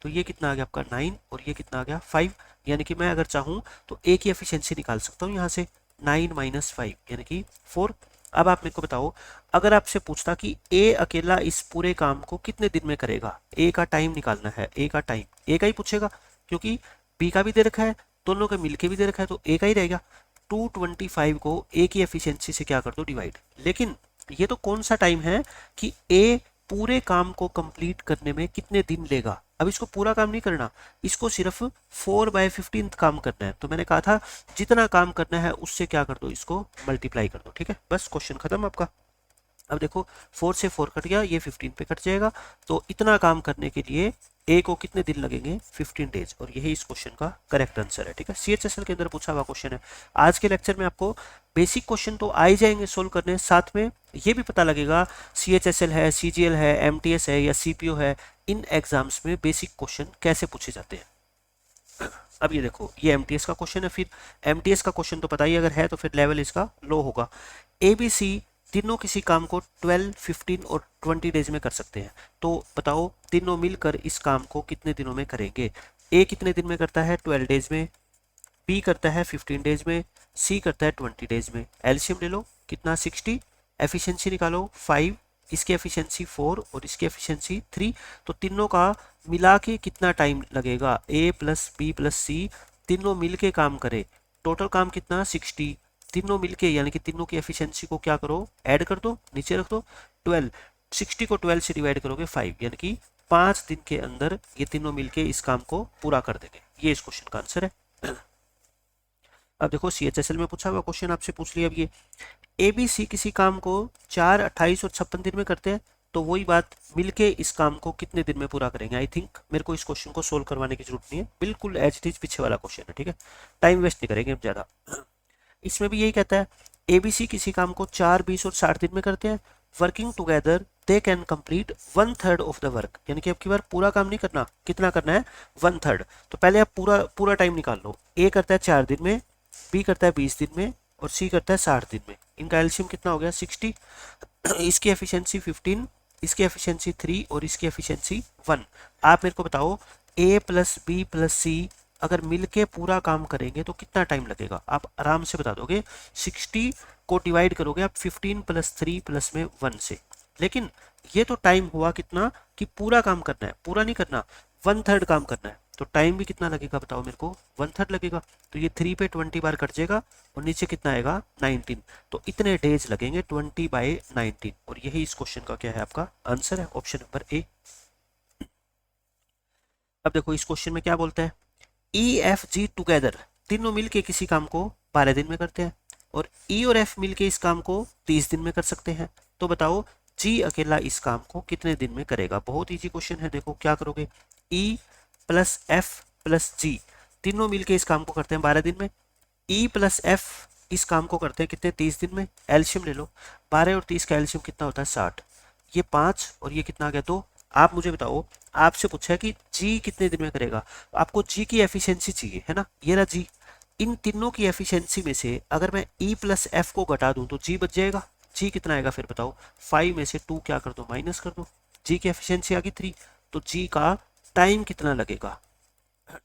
तो ये कितना आ गया आपका? 9, और ये कितना आ गया? 5। यानी कि मैं अगर चाहूँ तो ए की एफिशिएंसी निकाल सकता हूँ यहाँ से, 9 - 5 यानी कि 4। अब आप मेरे को बताओ, अगर आपसे पूछता कि ए अकेला इस पूरे काम को कितने दिन में करेगा, ए का टाइम निकालना है, ए का टाइम ए का ही पूछेगा, क्योंकि बी का भी दे रखा है, दोनों का मिलके भी दे रखा है, तो ए का ही रहेगा। 225 को ए की एफिशिएंसी से क्या कर दो? डिवाइड। लेकिन ये तो कौन सा टाइम है कि ए पूरे काम को कंप्लीट करने में कितने दिन लेगा? अब इसको पूरा काम नहीं करना, इसको सिर्फ 4/15 काम करना है। तो मैंने कहा था जितना काम करना है उससे क्या कर दो? इसको मल्टीप्लाई कर दो। ठीक है, बस क्वेश्चन खत्म आपका। अब देखो 4 से 4 कट गया, ये 15 पे कट जाएगा, तो इतना काम करने के लिए ए को कितने दिन लगेंगे? 15 डेज, और यही इस क्वेश्चन का करेक्ट आंसर है। ठीक है, सीएचएसएल के अंदर पूछा हुआ क्वेश्चन है। आज के लेक्चर में आपको बेसिक क्वेश्चन तो आ ही जाएंगे सोल्व करने, साथ में ये भी पता लगेगा सीएचएसएल है, सीजीएल है, एमटीएस है या सीपीओ है, इन एग्जाम्स में बेसिक क्वेश्चन कैसे पूछे जाते हैं। अब ये देखो, ये एमटीएस का क्वेश्चन है। फिर एमटीएस का क्वेश्चन तो पता ही, अगर है तो फिर लेवल इसका लो होगा। एबीसी तीनों किसी काम को 12, 15 और 20 डेज में कर सकते हैं, तो बताओ तीनों मिलकर इस काम को कितने दिनों में करेंगे? ए कितने दिन में करता है? 12 डेज में, बी करता है 15 डेज में, सी करता है 20 डेज में। एलसीएम ले लो, कितना? 60। एफिशिएंसी निकालो 5, इसकी एफिशिएंसी 4 और इसकी एफिशिएंसी 3, तो तीनों का मिला के कितना टाइम लगेगा? ए प्लस बी प्लस सी तीनों मिलके काम करे, टोटल काम कितना? 60। तीनों मिलके यानी कि तीनों की एफिशिएंसी को क्या करो? ऐड कर दो, नीचे रख दो 12। 60 को 12 से डिवाइड करोगे 5, यानी कि 5 दिन के अंदर ये तीनों मिलके इस काम को पूरा कर देंगे। ये इस क्वेश्चन का आंसर है। अब देखो सीएचएसएल में पूछा हुआ क्वेश्चन आपसे पूछ लिया। अब ये एबीसी किसी काम को 4, 28 और 56 दिन में करते हैं, तो वही बात मिलके इस काम को कितने दिन में पूरा करेंगे? आई थिंक मेरे को इस क्वेश्चन को सोल्व करवाने की जरूरत नहीं है, बिल्कुल एज इट इज पीछे वाला क्वेश्चन है। ठीक है, टाइम वेस्ट नहीं करेंगे हम ज़्यादा। इसमें भी यही कहता है, एबीसी किसी काम को 4, 20 और 60 दिन में करते हैं, working together they can complete 1/3 of the work, यानी कि अब की बार पूरा काम नहीं करना, कितना करना है? 1/3। तो पहले आप पूरा पूरा टाइम निकाल लो। ए करता है 4 दिन में, बी करता है 20 दिन में और सी करता है 60 दिन में। इनका एलसीएम कितना हो गया? 60। इसकी एफिशिएंसी 15, इसकी एफिशिएंसी 3 और इसकी एफिशिएंसी 1। आप मेरे को बताओ ए प्लस बी प्लस सी अगर मिलके पूरा काम करेंगे तो कितना टाइम लगेगा? आप आराम से बता दोगे। 60 को डिवाइड करोगे आप 15 + 3 + में 1 से, लेकिन ये तो टाइम हुआ कितना कि पूरा काम करना है, पूरा नहीं करना, 1/3 काम करना है, तो टाइम भी कितना लगेगा बताओ मेरे को? 1/3 लगेगा। तो ये 3 पे 20 बार कट जाएगा और नीचे कितना आएगा? 19। तो इतने डेज लगेंगे 20/19, और यही इस क्वेश्चन का क्या है? आपका आंसर है ऑप्शन नंबर ए। अब देखो इस क्वेश्चन में क्या बोलता है, ई एफ जी टुगेदर तीनों मिलके किसी काम को 12 दिन में करते हैं और ई और एफ मिलके इस काम को 30 दिन में कर सकते हैं, तो बताओ जी अकेला इस काम को कितने दिन में करेगा। बहुत इजी क्वेश्चन है। देखो क्या करोगे, ई प्लस एफ प्लस जी तीनों मिलके इस काम को करते हैं 12 दिन में। ई प्लस एफ इस काम को करते हैं कितने, 30 दिन में। एल्शियम ले लो, 12 और 30 का एल्शियम कितना होता है 60। ये 5 और ये कितना आ गया 2। आप मुझे बताओ, आपसे पूछा है कि जी कितने दिन में करेगा, आपको जी की एफिशिएंसी चाहिए है ना, ये रहा जी। इन तीनों की एफिशिएंसी में से अगर मैं ई प्लस एफ को घटा दूं तो जी बच जाएगा। जी कितना आएगा फिर बताओ, 5 में से 2 क्या कर दो, माइनस कर दो। जी की एफिशिएंसी आ गई 3। तो जी का टाइम कितना लगेगा,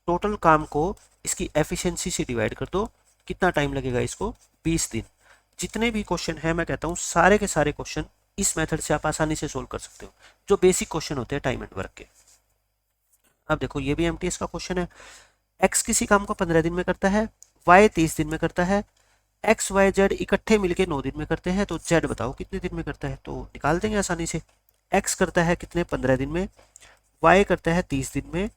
टोटल काम को इसकी एफिशिएंसी से डिवाइड कर दो, कितना टाइम लगेगा इसको, 20 दिन। जितने भी क्वेश्चन है मैं कहता हूँ सारे के सारे क्वेश्चन इस मेथड से आप आसानी से सोल्व कर सकते हो, जो बेसिक क्वेश्चन होते हैं टाइम एंड वर्क के। अब देखो ये भी एमटीएस का क्वेश्चन है। एक्स किसी काम को 15 दिन में करता है, वाई 30 दिन में करता है, एक्स वाई जेड इकट्ठे मिलके 9 दिन में करते हैं, तो जेड बताओ कितने दिन में करता है। तो निकाल देंगे आसानी से। एक्स करता है कितने, 15 दिन में, वाई करता है 30 दिन में,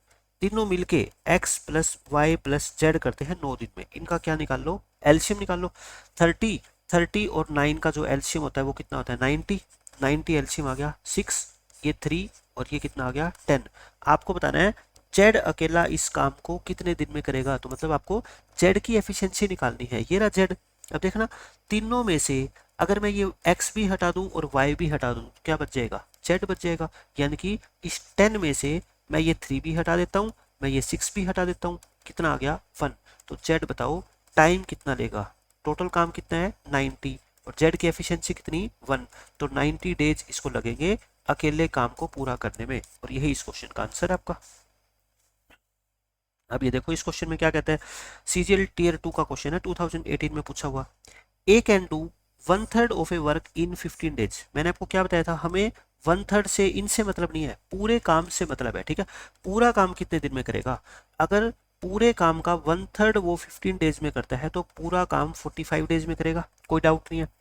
तीनों मिलके X plus Y plus Z करते हैं 9 दिन में। इनका क्या निकाल लो, एलसीएम निकाल लो। 30 और 9 का जो एलसीएम होता है वो कितना होता है 90। 90 एलसीएम आ गया 6, ये 3 और ये कितना आ गया 10। आपको बताना है जेड अकेला इस काम को कितने दिन में करेगा, तो मतलब आपको जेड की एफिशिएंसी निकालनी है। ये रहा जेड। अब देखना तीनों में से अगर मैं ये x भी हटा दूं और y भी हटा दूं तो क्या बच जाएगा, z बच जाएगा। यानी कि इस 10 में से मैं ये 3 भी हटा देता हूं, मैं ये 6 भी हटा देता हूं, कितना आ गया 1। तो z बताओ टाइम कितना लेगा, टोटल काम कितना है 90 और z की एफिशिएंसी कितनी 1। तो 90 डेज इसको लगेंगे अकेले काम को पूरा करने में, और यही इस क्वेश्चन का आंसर है आपका। अब ये देखो इस क्वेश्चन में क्या कहते हैं, सीजीएल टीयर 2 का क्वेश्चन है, 2018 में पूछा हुआ। A can do 1/3 of a work in 15 days. मैंने आपको क्या बताया था, हमें 1/3 से इनसे मतलब नहीं है, पूरे काम से मतलब है, ठीक है। पूरा काम कितने दिन में करेगा, अगर पूरे काम का 1/3 वो 15 डेज में करता है तो पूरा काम 45 डेज में करेगा, कोई डाउट नहीं है।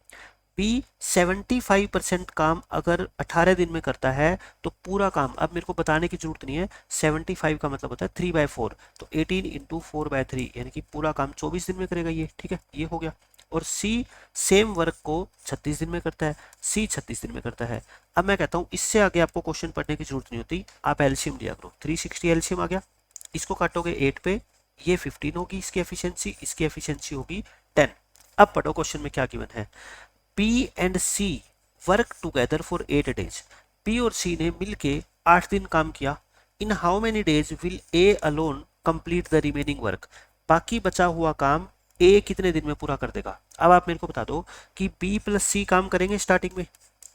बी 75% काम अगर 18 दिन में करता है तो पूरा काम, अब मेरे को बताने की जरूरत नहीं है, 75 का मतलब होता है 3/4, तो 18 इंटू 4/3 यानी कि पूरा काम 24 दिन में करेगा ये, ठीक है, ये हो गया। और सी सेम वर्क को 36 दिन में करता है, सी 36 दिन में करता है। अब मैं कहता हूँ इससे आगे आपको क्वेश्चन पढ़ने की जरूरत नहीं होती, आप एलसीएम लिया करो। 360 एलसीएम आ गया, इसको काटोगे 8 पे, ये 15 होगी इसकी एफिशिएंसी होगी 10। अब पढ़ो क्वेश्चन में क्या गिवन है, P and C work together for 8 days. P और सी ने मिलके 8 दिन काम किया। In how many days will A alone complete the remaining work. बाकी बचा हुआ काम ए कितने दिन में पूरा कर देगा। अब आप मेरे को बता दो कि बी प्लस सी काम करेंगे स्टार्टिंग में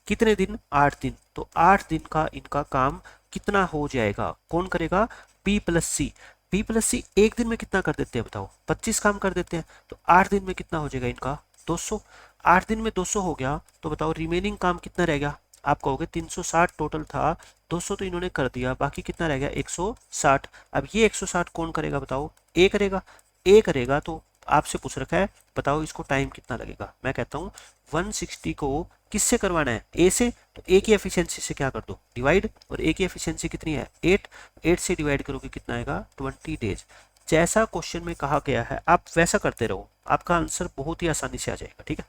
कितने दिन, 8 दिन, तो 8 दिन का इनका काम कितना हो जाएगा, कौन करेगा, बी प्लस सी। बी प्लस सी एक दिन में कितना कर देते हैं बताओ, 25 काम कर देते हैं, तो 8 दिन में कितना हो जाएगा इनका 200। 8 दिन में 200 हो गया, तो बताओ रिमेनिंग काम कितना रह गया, आप कहोगे 360 टोटल था, 200 तो इन्होंने कर दिया, बाकी कितना रह गया 160। अब ये 160 कौन करेगा बताओ, ए करेगा। ए करेगा तो आपसे पूछ रखा है बताओ इसको टाइम कितना लगेगा। मैं कहता हूँ 160 को किससे करवाना है, ए से, तो ए की एफिशिएंसी से क्या कर दो डिवाइड, और ए की एफिशिएंसी कितनी है 8, 8 से डिवाइड करोगे कितना आएगा 20 डेज। जैसा क्वेश्चन में कहा गया है आप वैसा करते रहो, आपका आंसर बहुत ही आसानी से आ जाएगा, ठीक है।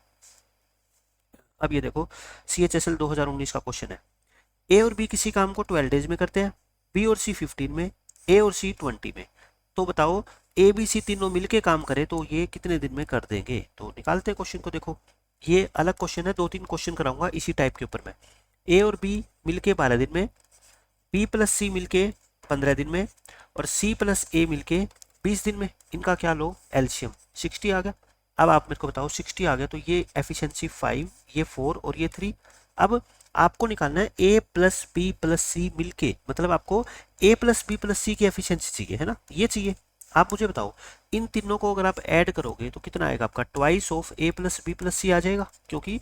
अब ये देखो CHSL 2019 का क्वेश्चन है, ए और बी किसी काम को 12 डेज में करते हैं, बी और सी 15 में, ए और सी 20 में। तो बताओ ए बी सी तीनों मिलके काम करे तो ये कितने दिन में कर देंगे। तो निकालते हैं क्वेश्चन को। देखो ये अलग क्वेश्चन है, 2-3 क्वेश्चन कराऊंगा इसी टाइप के ऊपर मैं। ए और बी मिलके 12 दिन में, बी प्लस सी मिलके 15 दिन में, और सी प्लस ए मिलके 20 दिन में। इनका क्या लो एलसीएम, 60 आ गया। अब आप मेरे को बताओ 60 आ गया तो ये एफिशिएंसी 5, ये 4 और ये 3। अब आपको निकालना है ए प्लस बी प्लस सी मिलके, मतलब आपको ए प्लस बी प्लस सी की एफिशिएंसी चाहिए है ना, ये चाहिए। आप मुझे बताओ इन तीनों को अगर आप ऐड करोगे तो कितना आएगा आपका, twice of A plus B plus C आ जाएगा, क्योंकि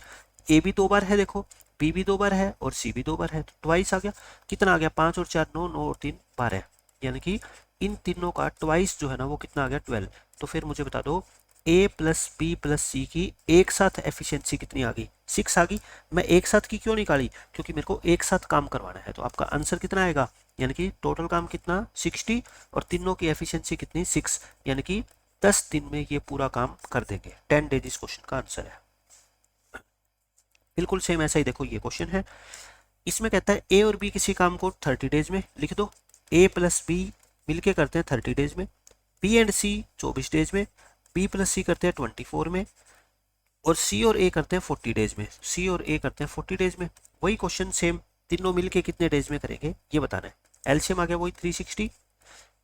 ए भी 2 बार है, देखो बी भी 2 बार है और सी भी 2 बार है, तो ट्वाइस आ गया। कितना आ गया, 5 और 4 9, 9 और 3 12, यानी कि इन तीनों का ट्वाइस जो है ना वो कितना आ गया 12। तो फिर मुझे बता दो ए प्लस बी प्लस सी की एक साथ एफिशिएंसी कितनी आ गई, 6 आ गई। मैं एक साथ की क्यों निकाली, क्योंकि मेरे को एक साथ काम करवाना है। तो आपका आंसर कितना आएगा, यानी कि टोटल काम कितना 60 और तीनों की एफिशिएंसी कितनी 6, यानी कि 10 दिन में ये पूरा काम कर देंगे। 10 डेज इस क्वेश्चन का आंसर है। बिल्कुल सेम ऐसा ही देखो ये क्वेश्चन है। इसमें कहता है ए और बी किसी काम को 30 डेज में लिख दो। ए प्लस बी मिलके करते हैं 30 डेज में, बी एंड सी 24 डेज में, बी प्लस सी करते हैं 24 में, और सी और ए करते हैं 40 डेज में। सी और ए करते हैं 40 डेज में। वही क्वेश्चन सेम, तीनों मिलके कितने डेज में करेंगे ये बताना है। एलसीएम आ गया वही 360,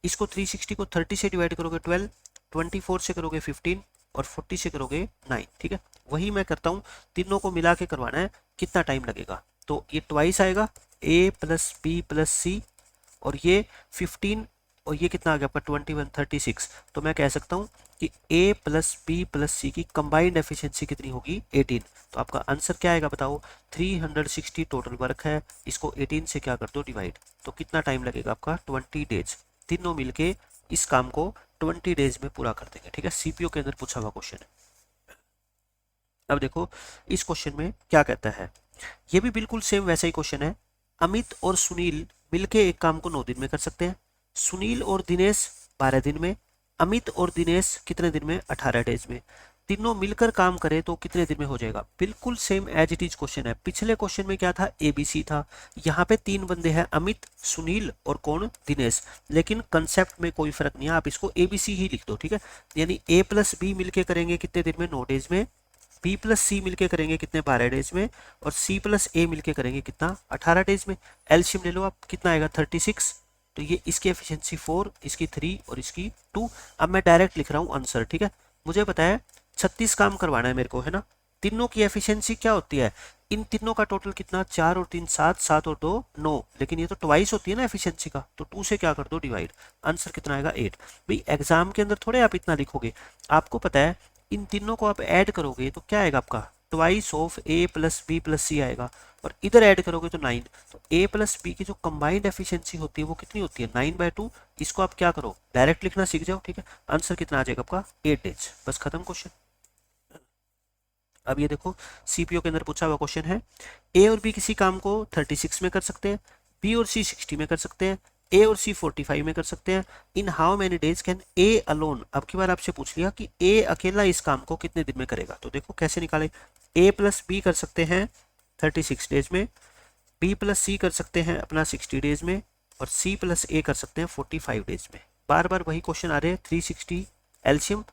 इसको 360 को 30 से डिवाइड करोगे 12, 24 से करोगे 15 और 40 से करोगे 9। ठीक है, वही मैं करता हूँ, तीनों को मिला के करवाना है, कितना टाइम लगेगा। तो ये ट्वाइस आएगा, ए प्लस बी प्लस सी, और ये 15, और ये कितना आ गया आपका 21, 36। तो मैं कह सकता हूँ कि A plus B plus C की कंबाइंड एफिशिएंसी कितनी होगी 18। तो आपका आंसर क्या आएगा बताओ, 360 टोटल वर्क है, इसको 18 से क्या कर दो डिवाइड, तो कितना टाइम लगेगा आपका 20 डेज। तीनों मिलके इस काम को 20 डेज में पूरा कर देंगे। ठीक है, सीपीओ के अंदर पूछा हुआ क्वेश्चन है। अब देखो इस क्वेश्चन में क्या कहता है, ये भी बिल्कुल सेम वैसा ही क्वेश्चन है। अमित और सुनील मिलके एक काम को 9 दिन में कर सकते हैं। सुनील और दिनेश 12 दिन में, अमित और दिनेश कितने दिन में, 18 डेज में। तीनों मिलकर काम करें तो कितने दिन में हो जाएगा। बिल्कुल same as it is question है। पिछले क्वेश्चन में क्या था, एबीसी था, यहाँ पे 3 बंदे हैं, अमित, सुनील और कौन, दिनेश। लेकिन कंसेप्ट में कोई फर्क नहीं है, आप इसको एबीसी ही लिख दो। ठीक है, यानी ए प्लस बी मिलके करेंगे कितने दिन में, 9 डेज में, बी प्लस सी मिलके करेंगे कितने, 12 डेज में, और सी प्लस ए मिलके करेंगे कितना, 18 डेज में। एलसीएम ले लो आप, कितना आएगा 36। तो ये इसकी एफिशिएंसी 4, इसकी 3 और इसकी 2। अब मैं डायरेक्ट लिख रहा हूँ आंसर। ठीक है, मुझे पता है 36 काम करवाना है मेरे को, है ना। तीनों की एफिशिएंसी क्या होती है, इन तीनों का टोटल कितना, 4 और 3 7, 7 और 2 9, लेकिन ये तो ट्वाइस होती है ना एफिशिएंसी का, तो 2 से क्या कर दो डिवाइड, आंसर कितना आएगा 8। भाई एग्जाम के अंदर थोड़े आप इतना लिखोगे, आपको पता है इन तीनों को आप ऐड करोगे तो क्या आएगा आपका, twice of A plus B plus C आएगा, और इधर ऐड करोगे तो 9। तो ए प्लस बी की जो कंबाइंड एफिशिएंसी होती है वो कितनी होती है, 9/2। इसको आप क्या करो, डायरेक्ट लिखना सीख जाओ। ठीक है, आंसर कितना आ जाएगा आपका 8 डेज। बस खत्म क्वेश्चन। अब ये देखो सीपीओ के अंदर पूछा हुआ क्वेश्चन है, ए और बी किसी काम को 36 में कर सकते हैं, बी और सी 60 में कर सकते हैं, ए और सी 45 में कर सकते हैं। In how many days can A alone. अब की बार आपसे पूछ लिया कि ए अकेला इस काम को कितने दिन में करेगा, तो देखो कैसे निकाले। ए प्लस बी कर सकते हैं 36 डेज में, बी प्लस सी कर सकते हैं अपना 60 डेज में, और सी प्लस ए कर सकते हैं 45 डेज में। बार बार वही क्वेश्चन आ रहे हैं। 360 एलसीएम,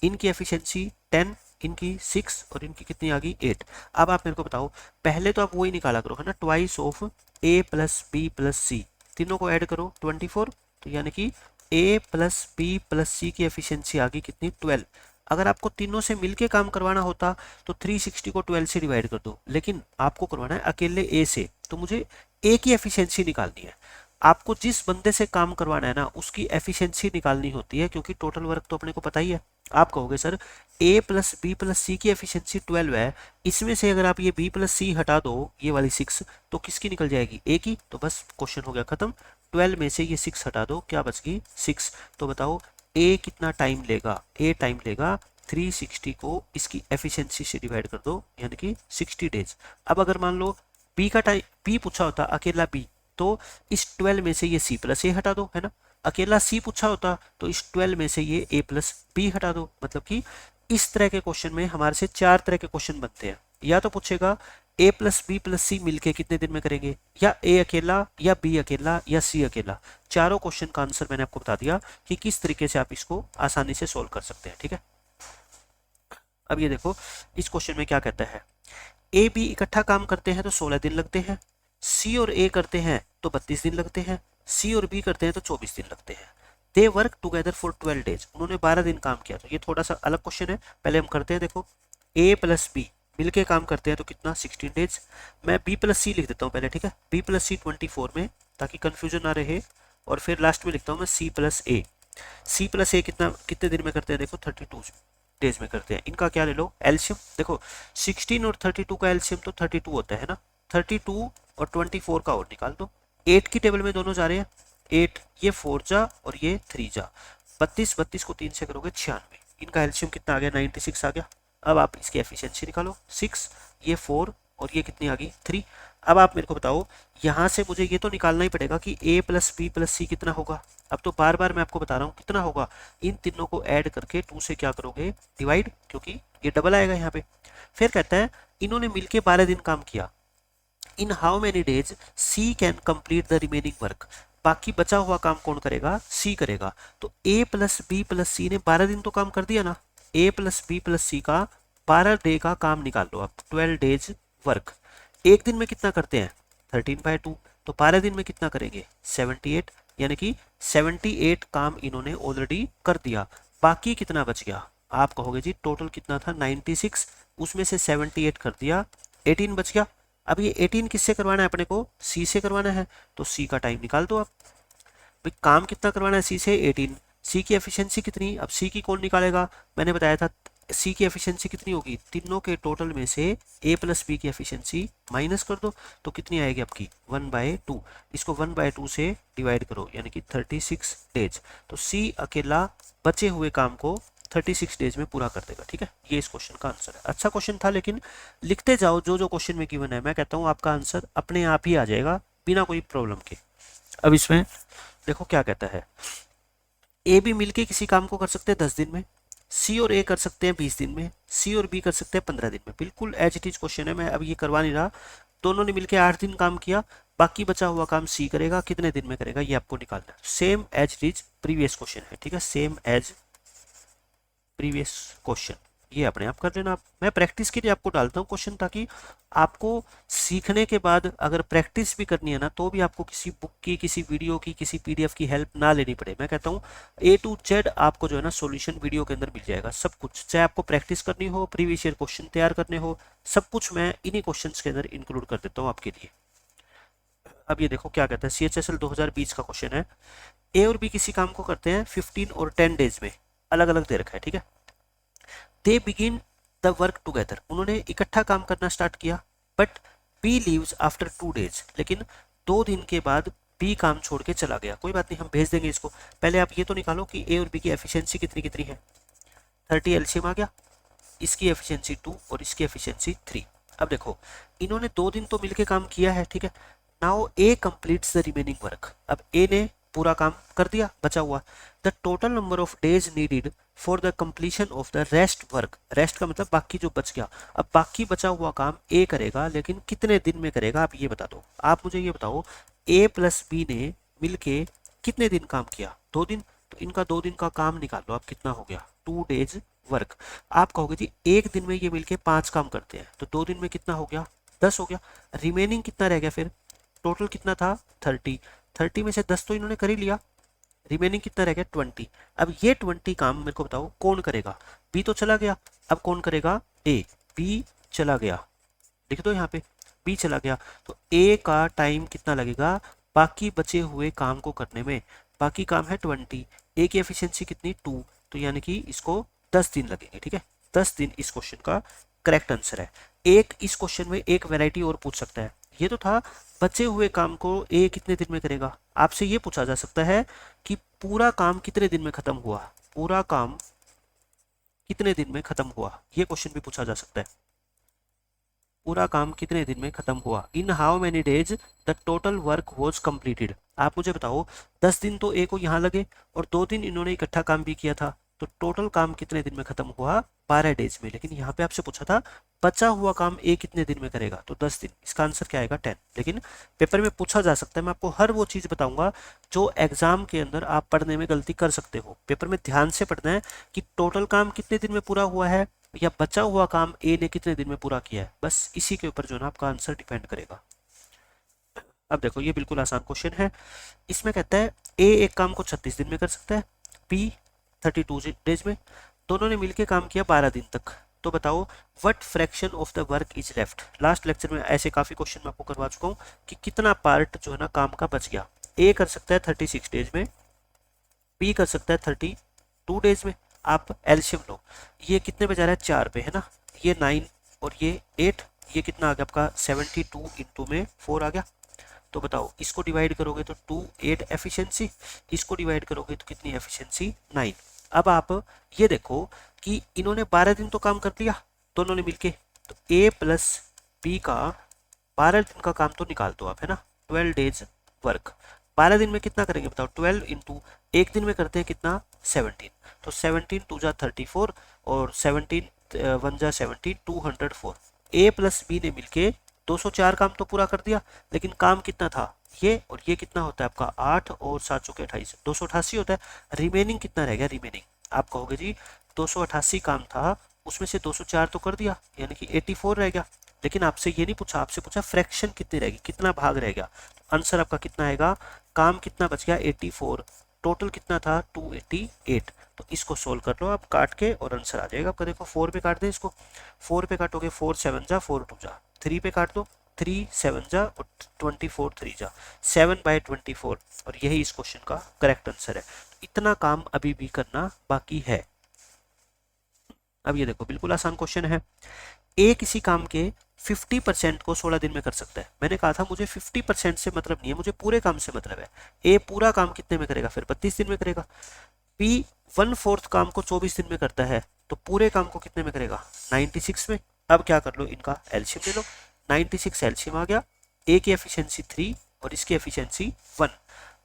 इनकी एफिशिएंसी 10, इनकी 6 और इनकी कितनी आ गई 8। अब आप मेरे को बताओ, पहले तो आप वही निकाला करो, है ना, twice of A plus B plus C, तीनों को ऐड करो 24, तो यानी कि A plus B plus C की एफिशिएंसी आ गई कितनी 12। अगर आपको तीनों से मिलके काम करवाना होता तो 360 को 12 से डिवाइड कर दो, लेकिन आपको करवाना है अकेले ए से, तो मुझे ए की एफिशिएंसी निकालनी है। आपको जिस बंदे से काम करवाना है ना उसकी एफिशिएंसी निकालनी होती है, क्योंकि टोटल वर्क तो अपने को पता ही है। आप कहोगे सर ए प्लस बी प्लस सी की एफिशिएंसी 12 है, इसमें से अगर आप ये बी प्लस सी हटा दो, ये वाली 6, तो किसकी निकल जाएगी, ए की। तो बस क्वेश्चन हो गया खत्म। 12 में से ये 6 हटा दो, क्या बच गई 6। तो बताओ ए कितना टाइम लेगा, ए टाइम लेगा 360 को इसकी एफिशिएंसी से डिवाइड कर दो, यानी कि 60 डेज। अब अगर मान लो बी का टाइम, बी पूछा होता अकेला बी, तो इस 12 में से ये सी प्लस ए हटा दो, है ना। अकेला सी पूछा होता तो इस 12 में से ये ए प्लस बी हटा दो। मतलब कि इस तरह के क्वेश्चन में हमारे से 4 तरह के क्वेश्चन बनते हैं। या तो पूछेगा ए प्लस बी प्लस सी मिलके कितने दिन में करेंगे, या ए अकेला, या बी अकेला, या सी अकेला। चारों क्वेश्चन का आंसर मैंने आपको बता दिया कि किस तरीके से आप इसको आसानी से सोल्व कर सकते हैं। ठीक है, अब ये देखो इस क्वेश्चन में क्या कहता है, ए बी इकट्ठा काम करते हैं तो 16 दिन लगते हैं, सी और ए करते हैं तो 32 दिन लगते हैं, सी और बी करते हैं तो 24 दिन लगते हैं। दे वर्क टुगेदर फॉर 12 डेज, उन्होंने 12 दिन काम किया। तो ये थोड़ा सा अलग क्वेश्चन है, पहले हम करते हैं। देखो ए प्लस बी मिलके काम करते हैं तो कितना 16 डेज। मैं बी प्लस सी लिख देता हूँ पहले, ठीक है, बी प्लस सी 24 में, ताकि कंफ्यूजन ना रहे। और फिर लास्ट में लिखता हूँ मैं सी प्लस ए। सी प्लस ए कितने दिन में करते हैं, देखो 32 डेज में करते हैं। इनका क्या ले लो एलसीएम, देखो 16 और 32 का एलसीएम तो 32 होता है ना, 32 और 24 का और निकाल दो। 8 की टेबल में दोनों जा रहे हैं, 8 ये 4 जा और ये 3 जा, 32 को 3 से करोगे 96। इनका एलसीएम कितना आ गया 96 आ गया। अब आप इसकी एफिशिएंसी निकालो, 6 ये 4 और ये कितनी आ गई 3। अब आप मेरे को बताओ यहाँ से मुझे ये तो निकालना ही पड़ेगा कि ए प्लस बी प्लस सी कितना होगा। अब तो बार बार मैं आपको बता रहा हूँ कितना होगा, इन तीनों को ऐड करके 2 से क्या करोगे, डिवाइड, क्योंकि ये डबल आएगा यहाँ पे। फिर कहता है इन्होंने मिलके 12 दिन काम किया। In how many days C can complete the remaining work. बाकी बचा हुआ काम कौन करेगा, सी करेगा। तो A plus B plus C ने 12 दिन तो काम कर दिया ना, A plus B plus C का 12 डे का काम निकाल लो आप, 12 डेज वर्क। एक दिन में कितना करते हैं, 13/2, तो 12 दिन में कितना करेंगे, 78, यानी कि 78 काम इन्होंने ऑलरेडी कर दिया। बाकी कितना बच गया, आप कहोगे जी टोटल कितना था 96, उसमें से 78 कर दिया, 18 बच गया। अब ये 18 किससे करवाना है अपने को, सी से करवाना है, तो सी का टाइम निकाल दो आप। भाई काम कितना करवाना है सी से, 18, सी की एफिशिएंसी कितनी, अब सी की कौन निकालेगा, मैंने बताया था सी की एफिशिएंसी कितनी होगी, तीनों के टोटल में से ए प्लस बी की एफिशिएंसी माइनस कर दो, तो कितनी आएगी आपकी 1/2। इसको 1/2 से डिवाइड करो, यानी कि 36 डेज। तो सी अकेला बचे हुए काम को 36 डेज में पूरा कर देगा। ठीक है, ये इस क्वेश्चन का आंसर है। अच्छा क्वेश्चन था, लेकिन लिखते जाओ जो जो क्वेश्चन में गिवन है, मैं कहता हूँ आपका आंसर अपने आप ही आ जाएगा बिना कोई प्रॉब्लम के। अब इसमें देखो क्या कहता है, ए बी मिलके किसी काम को कर सकते हैं 10 दिन में, सी और ए कर सकते हैं 20 दिन में, सी और बी कर सकते हैं 15 दिन में। बिल्कुल एज इट इज क्वेश्चन है, मैं अब ये करवा नहीं रहा। दोनों ने मिलके 8 दिन काम किया, बाकी बचा हुआ काम सी करेगा, कितने दिन में करेगा ये आपको निकालना है। Same as it is previous question है। ठीक है, सेम एज प्रीवियस क्वेश्चन, ये अपने आप कर लेना आप। मैं प्रैक्टिस के लिए आपको डालता हूँ क्वेश्चन, ताकि आपको सीखने के बाद अगर प्रैक्टिस भी करनी है ना, तो भी आपको किसी बुक की, किसी वीडियो की, किसी पीडीएफ की हेल्प ना लेनी पड़े। मैं कहता हूँ A to Z आपको जो है ना सॉल्यूशन वीडियो के अंदर मिल जाएगा, सब कुछ। चाहे आपको प्रैक्टिस करनी हो, प्रीवियस ईयर क्वेश्चन तैयार करने हो, सब कुछ मैं इन्हीं क्वेश्चन के अंदर इंक्लूड कर देता हूँ आपके लिए। अब ये देखो क्या कहता है, CHSL 2020 का क्वेश्चन है। ए और बी किसी काम को करते हैं 15 और 10 डेज में, अलग अलग दे रखा है। ठीक है, they begin the work together, उन्होंने इकट्ठा काम करना स्टार्ट किया। But B leaves after 2 days, लेकिन 2 दिन के बाद बी काम छोड़ के चला गया। कोई बात नहीं, हम भेज देंगे इसको। पहले आप ये तो निकालो कि ए और बी की एफिशिएंसी कितनी कितनी है। 30 एलसीएम आ गया, इसकी एफिशिएंसी 2 और इसकी एफिशिएंसी 3। अब देखो इन्होंने 2 दिन तो मिलके काम किया है। ठीक है, now A completes the remaining work. अब ए ने पूरा काम कर दिया, बचा हुआ। The total number of days needed for the completion of the rest work, rest का मतलब बाकी जो बच गया। अब बाकी बचा हुआ काम ए करेगा, लेकिन कितने दिन में करेगा आप ये बता दो। आप मुझे ये बताओ, ए प्लस बी ने मिलके कितने दिन काम किया, 2 दिन। तो इनका 2 दिन का काम निकाल लो आप, कितना हो गया, 2 डेज वर्क। आप कहोगे जी एक दिन में ये मिलके 5 काम करते हैं, तो 2 दिन में कितना हो गया, 10 हो गया। रिमेनिंग कितना रह गया फिर, टोटल कितना था 30, 30 में से 10 तो इन्होंने कर ही लिया, रिमेनिंग कितना रह गया 20। अब ये 20 काम मेरे को बताओ कौन करेगा, बी तो चला गया, अब कौन करेगा, ए। बी चला गया, लिख दो यहाँ पे, बी चला गया, तो ए का टाइम कितना लगेगा बाकी बचे हुए काम को करने में। बाकी काम है 20, ए की एफिशिएंसी कितनी 2, तो यानी कि इसको 10 दिन लगेंगे। ठीक है, 10 दिन इस क्वेश्चन का करेक्ट आंसर है। एक इस क्वेश्चन में एक वैरायटी और पूछ सकता है, ये तो था बचे हुए काम को ए कितने दिन में करेगा। आपसे ये पूछा जा सकता है कि पूरा काम कितने दिन में खत्म हुआ, पूरा काम कितने दिन में खत्म हुआ, ये क्वेश्चन भी पूछा जा सकता है। पूरा काम कितने दिन में खत्म हुआ, इन how many days the total work was completed. आप मुझे बताओ 10 दिन तो ए को यहाँ लगे और 2 दिन इन्होंने इकट्ठा काम भी किया था, तो टोटल काम कितने दिन में खत्म हुआ, 12 डेज में। लेकिन यहाँ पे आपसे पूछा था बचा हुआ काम ए कितने दिन में करेगा, तो 10 दिन। इसका आंसर क्या आएगा 10। लेकिन पेपर में पूछा जा सकता है, मैं आपको हर वो चीज़ बताऊंगा जो एग्जाम के अंदर आप पढ़ने में गलती कर सकते हो। पेपर में ध्यान से पढ़ना है कि टोटल काम कितने दिन में पूरा हुआ है या बचा हुआ काम ए ने कितने दिन में पूरा किया है, बस इसी के ऊपर जो है ना आपका आंसर डिपेंड करेगा। अब देखो ये बिल्कुल आसान क्वेश्चन है। इसमें कहता है ए एक काम को 36 दिन में कर सकता है, बी 32 डेज में, दोनों ने मिलकर काम किया 12 दिन तक। तो बताओ what fraction of the work is left. Last lecture में ऐसे काफी क्वेश्चन मैं आपको करवा चुका हूँ कि कितना पार्ट जो है ना काम का बच गया। ए कर सकता है 36 डेज में, बी कर सकता है 32 डेज में। आप एलसीएम लो, ये कितने पे जा रहा है 4 पे है ना, ये 9 और ये 8, ये कितना आ गया आपका 72 इंटू में 4 आ गया। तो बताओ इसको डिवाइड करोगे तो 2 8 एफिशिएंसी, इसको डिवाइड करोगे तो कितनी एफिशिएंसी 9। अब आप ये देखो कि इन्होंने 12 दिन तो काम कर लिया दोनों ने मिलके, तो ए प्लस बी का 12 दिन का काम तो निकाल दो आप, है ना, 12 डेज वर्क। 12 दिन में कितना करेंगे बताओ, 12 इंटू एक दिन में करते हैं कितना, 17। तो 17 टू जा 34 और 17 वन जा 17, 204। ए प्लस बी ने मिलके 204 काम तो पूरा कर दिया, लेकिन काम कितना था, ये और ये कितना होता है आपका 8 और 7 चौके 28, 288 होता है। रिमेनिंग कितना रह गया, रिमेनिंग आप कहोगे जी 288 काम था, उसमें से 204 तो कर दिया, यानी कि 84 रह गया। लेकिन आपसे ये नहीं पूछा, आपसे पूछा फ्रैक्शन कितनी रहेगी, कितना भाग रहेगा। आंसर आपका कितना आएगा, काम कितना बच गया 84, टोटल कितना था 288। तो इसको सोल्व कर लो आप काट के और आंसर आ जाएगा आपका। देखो 4 पे काट दें इसको, 4 पे काटोगे 4 7 जा 4 2 जा, 3 पे काट दो 3 7 जा और 24 3 जा, 7/24। और यही इस क्वेश्चन का करेक्ट आंसर है। इतना काम अभी भी करना बाकी है। अब ये देखो बिल्कुल आसान क्वेश्चन है। ए किसी काम के 50% को 16 दिन में कर सकता है। मैंने कहा था मुझे 50% से मतलब नहीं है, मुझे पूरे काम से मतलब है। ए पूरा काम कितने में करेगा, फिर 32 दिन में करेगा। बी 1/4 काम को 24 दिन में करता है, तो पूरे काम को कितने में करेगा, 96 में। अब क्या कर लो, इनका एलसीएम ले लो, 96 एलसीएम आ गया। ए की एफिशिएंसी 3 और इसकी एफिशिएंसी 1।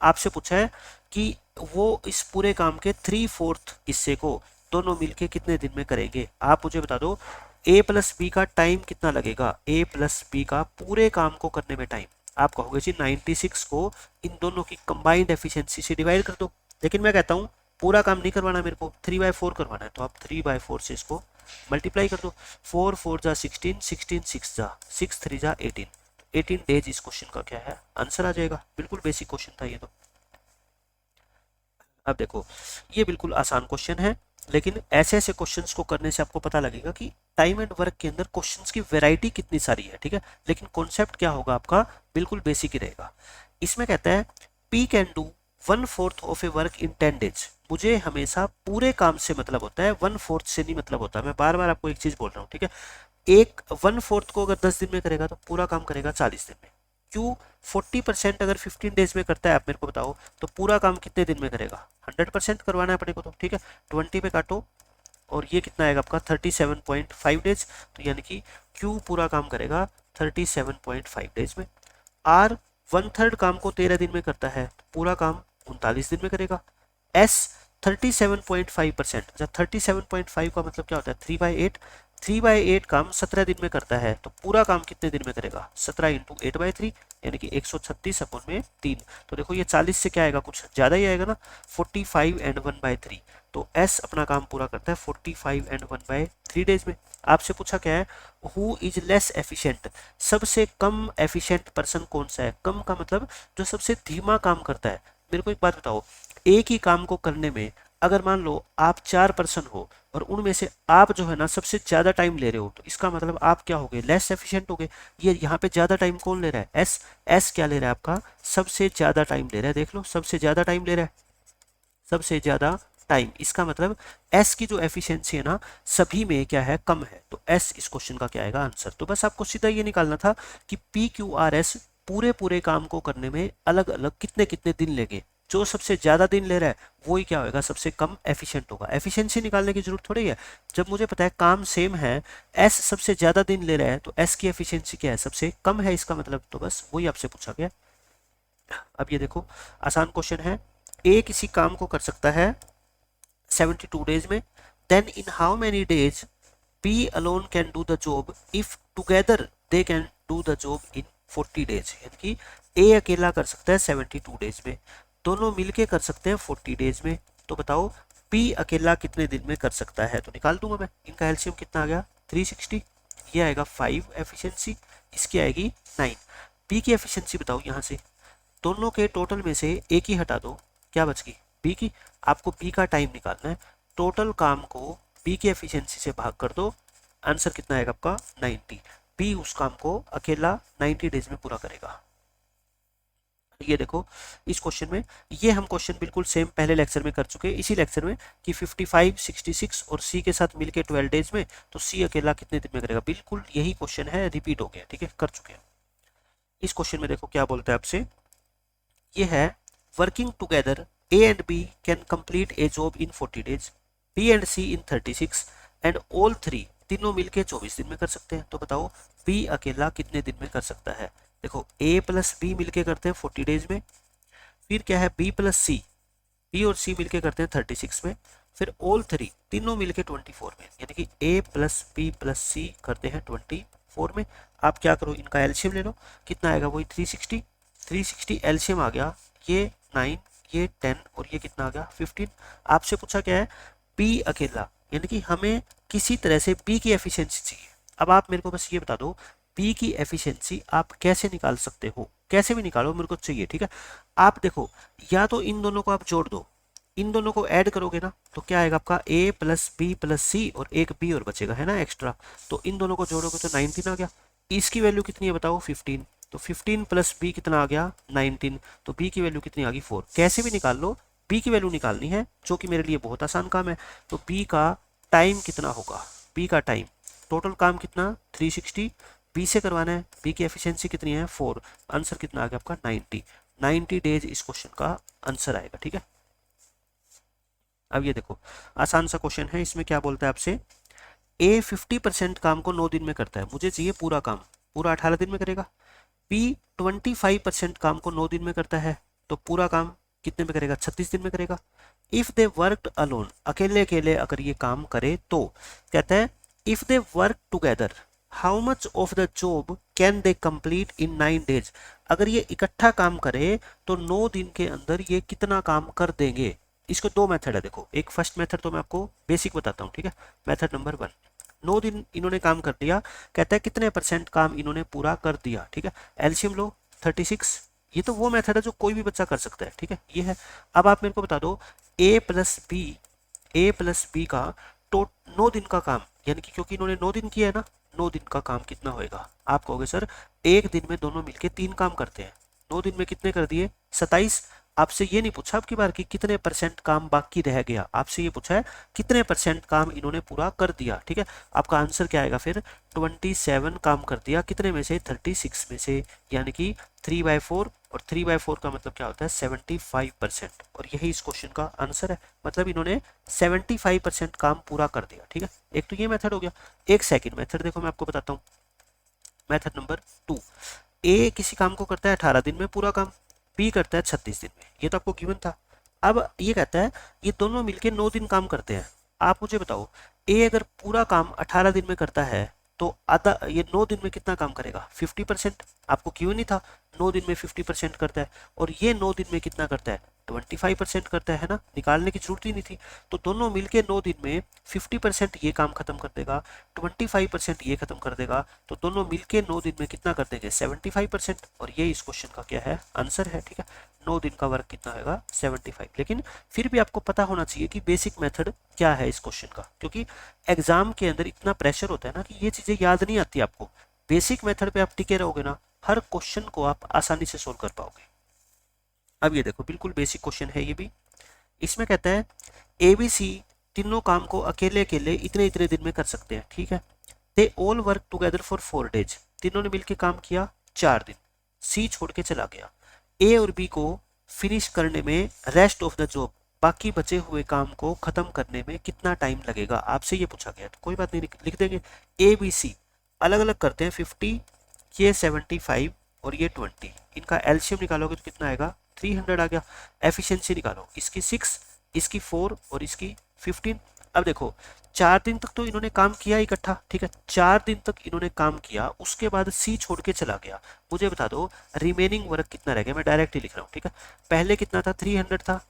आपसे पूछा है कि वो इस पूरे काम के 3/4 हिस्से को दोनों मिलके कितने दिन में करेंगे। आप मुझे बता दो ए प्लस बी का टाइम कितना लगेगा, ए प्लस बी का पूरे काम को करने में टाइम। आप कहोगे जी 96 को इन दोनों की कंबाइंड एफिशिएंसी से डिवाइड कर दो, लेकिन मैं कहता हूँ पूरा काम नहीं करवाना मेरे को, 3/4 करवाना है, तो आप 3/4 से इसको मल्टीप्लाई कर दो। 4 4 जा 16, 16 6 जा 6 3 जा 18, 18 डेज इस क्वेश्चन का क्या है आंसर आ जाएगा। बिल्कुल बेसिक क्वेश्चन था ये तो। अब देखो ये बिल्कुल आसान क्वेश्चन है, लेकिन ऐसे ऐसे क्वेश्चंस को करने से आपको पता लगेगा कि टाइम एंड वर्क के अंदर क्वेश्चंस की वैरायटी कितनी सारी है, ठीक है। लेकिन कॉन्सेप्ट क्या होगा आपका, बिल्कुल बेसिक ही रहेगा। इसमें कहता है P can do 1/4 of a work in 10 days. मुझे हमेशा पूरे काम से मतलब होता है, 1/4 से नहीं मतलब होता। मैं बार बार आपको एक चीज बोल रहा हूँ, ठीक है। एक 1/4 को अगर 10 दिन में करेगा तो पूरा काम करेगा 40 दिन में। क्यों, 40% अगर 15 डेज में करता है, आप मेरे को बताओ, तो पूरा काम कितने दिन में करेगा, 100% करवाना है अपने को तो, ठीक है। 20 पे काटो और ये कितना आएगा आपका 37.5 डेज। तो यानी कि क्यू पूरा काम करेगा 37.5 डेज में। आर 1/3 काम को 13 दिन में करता है, तो पूरा काम 39 दिन में करेगा। एस 37.5%, जब 37.5 का मतलब क्या होता है 3/8, 3/8 काम 17 दिन में करता है, तो पूरा काम कितने दिन में करेगा, 17 इंटू 8/3 यानी कि 136 अपन में 3। तो देखो ये 40 से क्या आएगा, कुछ ज्यादा ही आएगा ना, 45 एंड 1/3। तो एस अपना काम पूरा करता है 45 एंड 1/3 डेज में। आपसे पूछा क्या है, हु इज लेस एफिशिएंट, सबसे कम एफिशिएंट पर्सन कौन सा है। कम का मतलब जो सबसे धीमा काम करता है। मेरे को एक बात बताओ, एक ही काम को करने में अगर मान लो आप 4 पर्सन हो और उनमें से आप जो है ना सबसे ज्यादा टाइम ले रहे हो, तो इसका मतलब आप क्या हो गए, लेस एफिशिएंट हो गए। ये यहाँ पे ज्यादा टाइम कौन ले रहा है, एस। एस क्या ले रहा है आपका, सबसे ज्यादा टाइम ले रहा है। देख लो सबसे ज्यादा टाइम ले रहा है, सबसे ज्यादा टाइम। इसका मतलब एस की जो एफिशिएंसी है ना सभी में क्या है, कम है। तो एस इस क्वेश्चन का क्या आएगा आंसर। तो बस आपको सीधा ये निकालना था कि पी क्यू आर एस पूरे पूरे काम को करने में अलग अलग कितने कितने दिन लेंगे। जो सबसे ज्यादा दिन ले रहा है वही क्या होगा, सबसे कम एफिशिएंट होगा। एफिशिएंसी निकालने की जरूरत थोड़ी है, जब मुझे पता है काम सेम है, एस सबसे ज्यादा दिन ले रहा है, तो एस की एफिशिएंसी क्या है, सबसे कम है इसका मतलब। तो बस वही आपसे पूछा गया। अब ये देखो आसान क्वेश्चन है। ए किसी काम को कर सकता है 72 डेज में, then in how many days B alone can do the job if together they can do the job in 40 days. यानी कि ए अकेला कर सकता है 72 डेज में, दोनों मिलके कर सकते हैं 40 डेज में। तो बताओ पी अकेला कितने दिन में कर सकता है। तो निकाल दूंगा मैं, इनका एलसीएम कितना आ गया 360, ये आएगा 5 एफिशिएंसी, इसकी आएगी 9। बी की एफिशिएंसी बताओ यहाँ से, दोनों के टोटल में से एक ही हटा दो, क्या बच गई बी की। आपको बी का टाइम निकालना है, टोटल काम को बी की एफिशिएंसी से भाग कर दो, आंसर कितना आएगा आपका 90। बी उस काम को अकेला 90 डेज में पूरा करेगा। ये देखो इस क्वेश्चन में, ये हम क्वेश्चन बिल्कुल सेम पहले लेक्चर में कर चुके हैं, इसी लेक्चर में कि 55, 66 और सी के साथ मिलके 12 डेज में, तो सी अकेला कितने दिन में करेगा। बिल्कुल यही क्वेश्चन है, रिपीट हो गया, ठीक है, कर चुके हैं। इस क्वेश्चन में देखो क्या बोलता है आपसे, ये है working together A and B can complete a job in 40 days, B and C in 36 and all three, तीनों मिलके 24 दिन में कर सकते हैं। तो बताओ बी अकेला कितने दिन में कर सकता है। देखो ए प्लस बी मिलके करते हैं 40 डेज में, फिर क्या है बी प्लस सी, बी और सी मिलके करते हैं 36 में, फिर ऑल थ्री तीनों मिलके 24 में, यानी कि ए प्लस बी प्लस सी करते हैं 24 में। आप क्या करो, इनका एलसीएम ले लो, कितना आएगा वही 360, 360 एलसीएम आ गया, ये 9, ये 10 और ये कितना आ गया 15। आपसे पूछा क्या है बी अकेला, यानी कि हमें किसी तरह से बी की एफिशिएंसी चाहिए। अब आप मेरे को बस ये बता दो बी की एफिशिएंसी आप कैसे निकाल सकते हो, कैसे भी निकालो मेरे को चाहिए, ठीक है। आप देखो, या तो इन दोनों को आप जोड़ दो, इन दोनों को ऐड करोगे ना तो क्या आएगा आपका a प्लस बी प्लस सी और एक b और बचेगा है ना एक्स्ट्रा, तो इन दोनों को जोड़ोगे तो 19 आ गया। इसकी वैल्यू कितनी है बताओ 15, तो 15 प्लस b कितना आ गया 19, तो b की वैल्यू कितनी आ गई 4। कैसे भी निकाल लो, b की वैल्यू निकालनी है, जो कि मेरे लिए बहुत आसान काम है। तो b का टाइम कितना होगा, b का टाइम, टोटल काम कितना 360, b से करवाना है, b की एफिशिएंसी कितनी है 4, आंसर कितना आ गया आपका 90 डेज इस क्वेश्चन का आंसर आएगा, ठीक है। अब ये देखो आसान सा क्वेश्चन है, इसमें क्या बोलता है आपसे, ए 50% काम को 9 दिन में करता है, मुझे चाहिए पूरा काम, पूरा 18 दिन में करेगा। बी 25% काम को 9 दिन में करता है, तो पूरा काम कितने में करेगा 36 दिन में करेगा। इफ दे वर्कड अलोन, अकेले अकेले अगर ये काम करे तो कहता है if they work together how much of the job can they complete in 9 days, अगर ये इकट्ठा काम करे तो 9 दिन के अंदर ये कितना काम कर देंगे। इसको दो मेथड है, देखो एक फर्स्ट मेथड तो मैं आपको बेसिक बताता हूँ, ठीक है। मेथड नंबर 1, 9 दिन इन्होंने काम कर दिया, कहता है कितने % काम इन्होंने पूरा कर दिया, ठीक है। एलसीएम लो 36, ये तो वो मेथड है जो कोई भी बच्चा कर सकता है, ठीक है, ये है। अब आप मेरे को बता दो ए प्लस बी का 9 दिन का काम, यानी कि क्योंकि इन्होंने 9 दिन किया है ना, 9 दिन का काम कितना होएगा। आप कहोगे सर एक दिन में दोनों मिलके 3 काम करते हैं, 9 दिन में कितने कर दिए 27। आपसे ये नहीं पूछा आपकी बार कि कितने % काम बाकी रह गया, आपसे ये पूछा है कितने % काम इन्होंने पूरा कर दिया, ठीक है। आपका आंसर क्या आएगा फिर 27 काम कर दिया, कितने में से 36 में से, यानी कि 3/4, और 3/4 का मतलब क्या होता है 75%, और यही इस क्वेश्चन का आंसर है। मतलब इन्होंने 75% काम पूरा कर दिया, ठीक है। एक तो ये मेथड हो गया। एक सेकंड मेथड देखो मैं आपको बताता हूँ, मेथड नंबर 2, ए किसी काम को करता है 18 दिन में पूरा काम, बी करता है 36 दिन में, ये तो आपको गिवन था। अब ये कहता है ये दोनों मिलके 9 दिन काम करते हैं। आप मुझे बताओ ए अगर पूरा काम 18 दिन में करता है तो आधा ये 9 दिन में कितना काम करेगा 50%, आपको क्यों नहीं था 9 दिन में 50% करता है, और ये 9 दिन में कितना करता है 25% करता है ना, निकालने की जरूरत ही नहीं थी। तो दोनों मिलके 9 दिन में 50% ये काम खत्म कर देगा, 25% ये खत्म कर देगा, तो दोनों मिलके 9 दिन में कितना कर देंगे 75%, और ये इस क्वेश्चन का क्या है आंसर है, ठीक है। 9 दिन का वर्क कितना होगा 75। लेकिन फिर भी आपको पता होना चाहिए कि बेसिक मेथड क्या है इस क्वेश्चन का, क्योंकि एग्जाम के अंदर इतना प्रेशर होता है ना कि ये चीजें याद नहीं आती आपको। बेसिक मेथड पे आप टिके रहोगे ना, हर क्वेश्चन को आप आसानी से सोल्व कर पाओगे। अब ये देखो बिल्कुल बेसिक क्वेश्चन है ये भी, इसमें कहता है ABC तीनों काम को अकेले अकेले इतने इतने दिन में कर सकते हैं, ठीक है। They all work together for 4 days, तीनों ने मिलकर काम किया 4 दिन, सी छोड़ के चला गया। ए और बी को फिनिश करने में रेस्ट ऑफ द जॉब, बाकी बचे हुए काम को खत्म करने में कितना टाइम लगेगा, आपसे ये पूछा गया। तो कोई बात नहीं, लिख देंगे ABC अलग अलग करते हैं 50, ये 75 और ये 20, इनका एलसीएम निकालोगे तो कितना आएगा 300 आ गया। एफिशिएंसी निकालो, इसकी 6, इसकी 4 और इसकी 15। अब देखो 4 दिन तक तो इन्होंने काम किया इकट्ठा, ठीक है, 4 दिन तक इन्होंने काम किया, उसके बाद सी छोड़ के चला गया। मुझे बता दो रिमेनिंग वर्क कितना रह गया, मैं डायरेक्ट ही लिख रहा हूँ, ठीक है। पहले कितना था 300 था,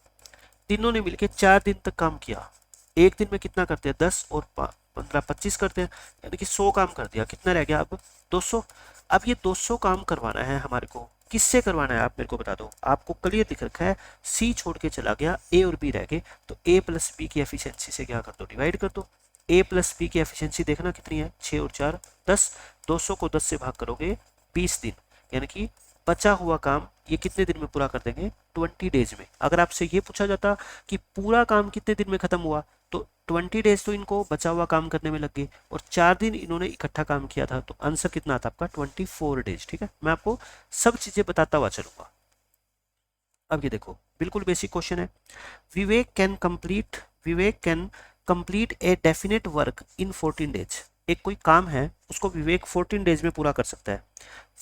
तीनों ने मिलकर 4 दिन तक काम किया, एक दिन में कितना करते हैं 10 और 15 25 करते हैं, यानी कि 100 काम कर दिया, कितना रह गया अब 200। अब ये 200 काम करवाना है हमारे को, किससे करवाना है आप मेरे को बता दो। आपको क्लियर दिख रखा है सी छोड़ के चला गया, ए और बी रह गए, तो ए प्लस बी की एफिशिएंसी से क्या कर दो डिवाइड कर दो। ए प्लस बी की एफिशिएंसी देखना कितनी है 6 और 4 10, 200 को 10 से भाग करोगे 20 दिन, यानी कि बचा हुआ काम ये कितने दिन में पूरा कर देंगे 20 डेज में। अगर आपसे ये पूछा जाता कि पूरा काम कितने दिन में खत्म हुआ तो 20 डेज तो इनको बचा हुआ काम करने में लग गए, और 4 दिन इन्होंने इकट्ठा काम किया था, तो आंसर कितना आता आपका 24 डेज, ठीक है। मैं आपको सब चीजें बताता हुआ चलूंगा। अब ये देखो बिल्कुल बेसिक क्वेश्चन है, Vivek can complete a definite work in 14 days, एक कोई काम है उसको विवेक 14 डेज में पूरा कर सकता है।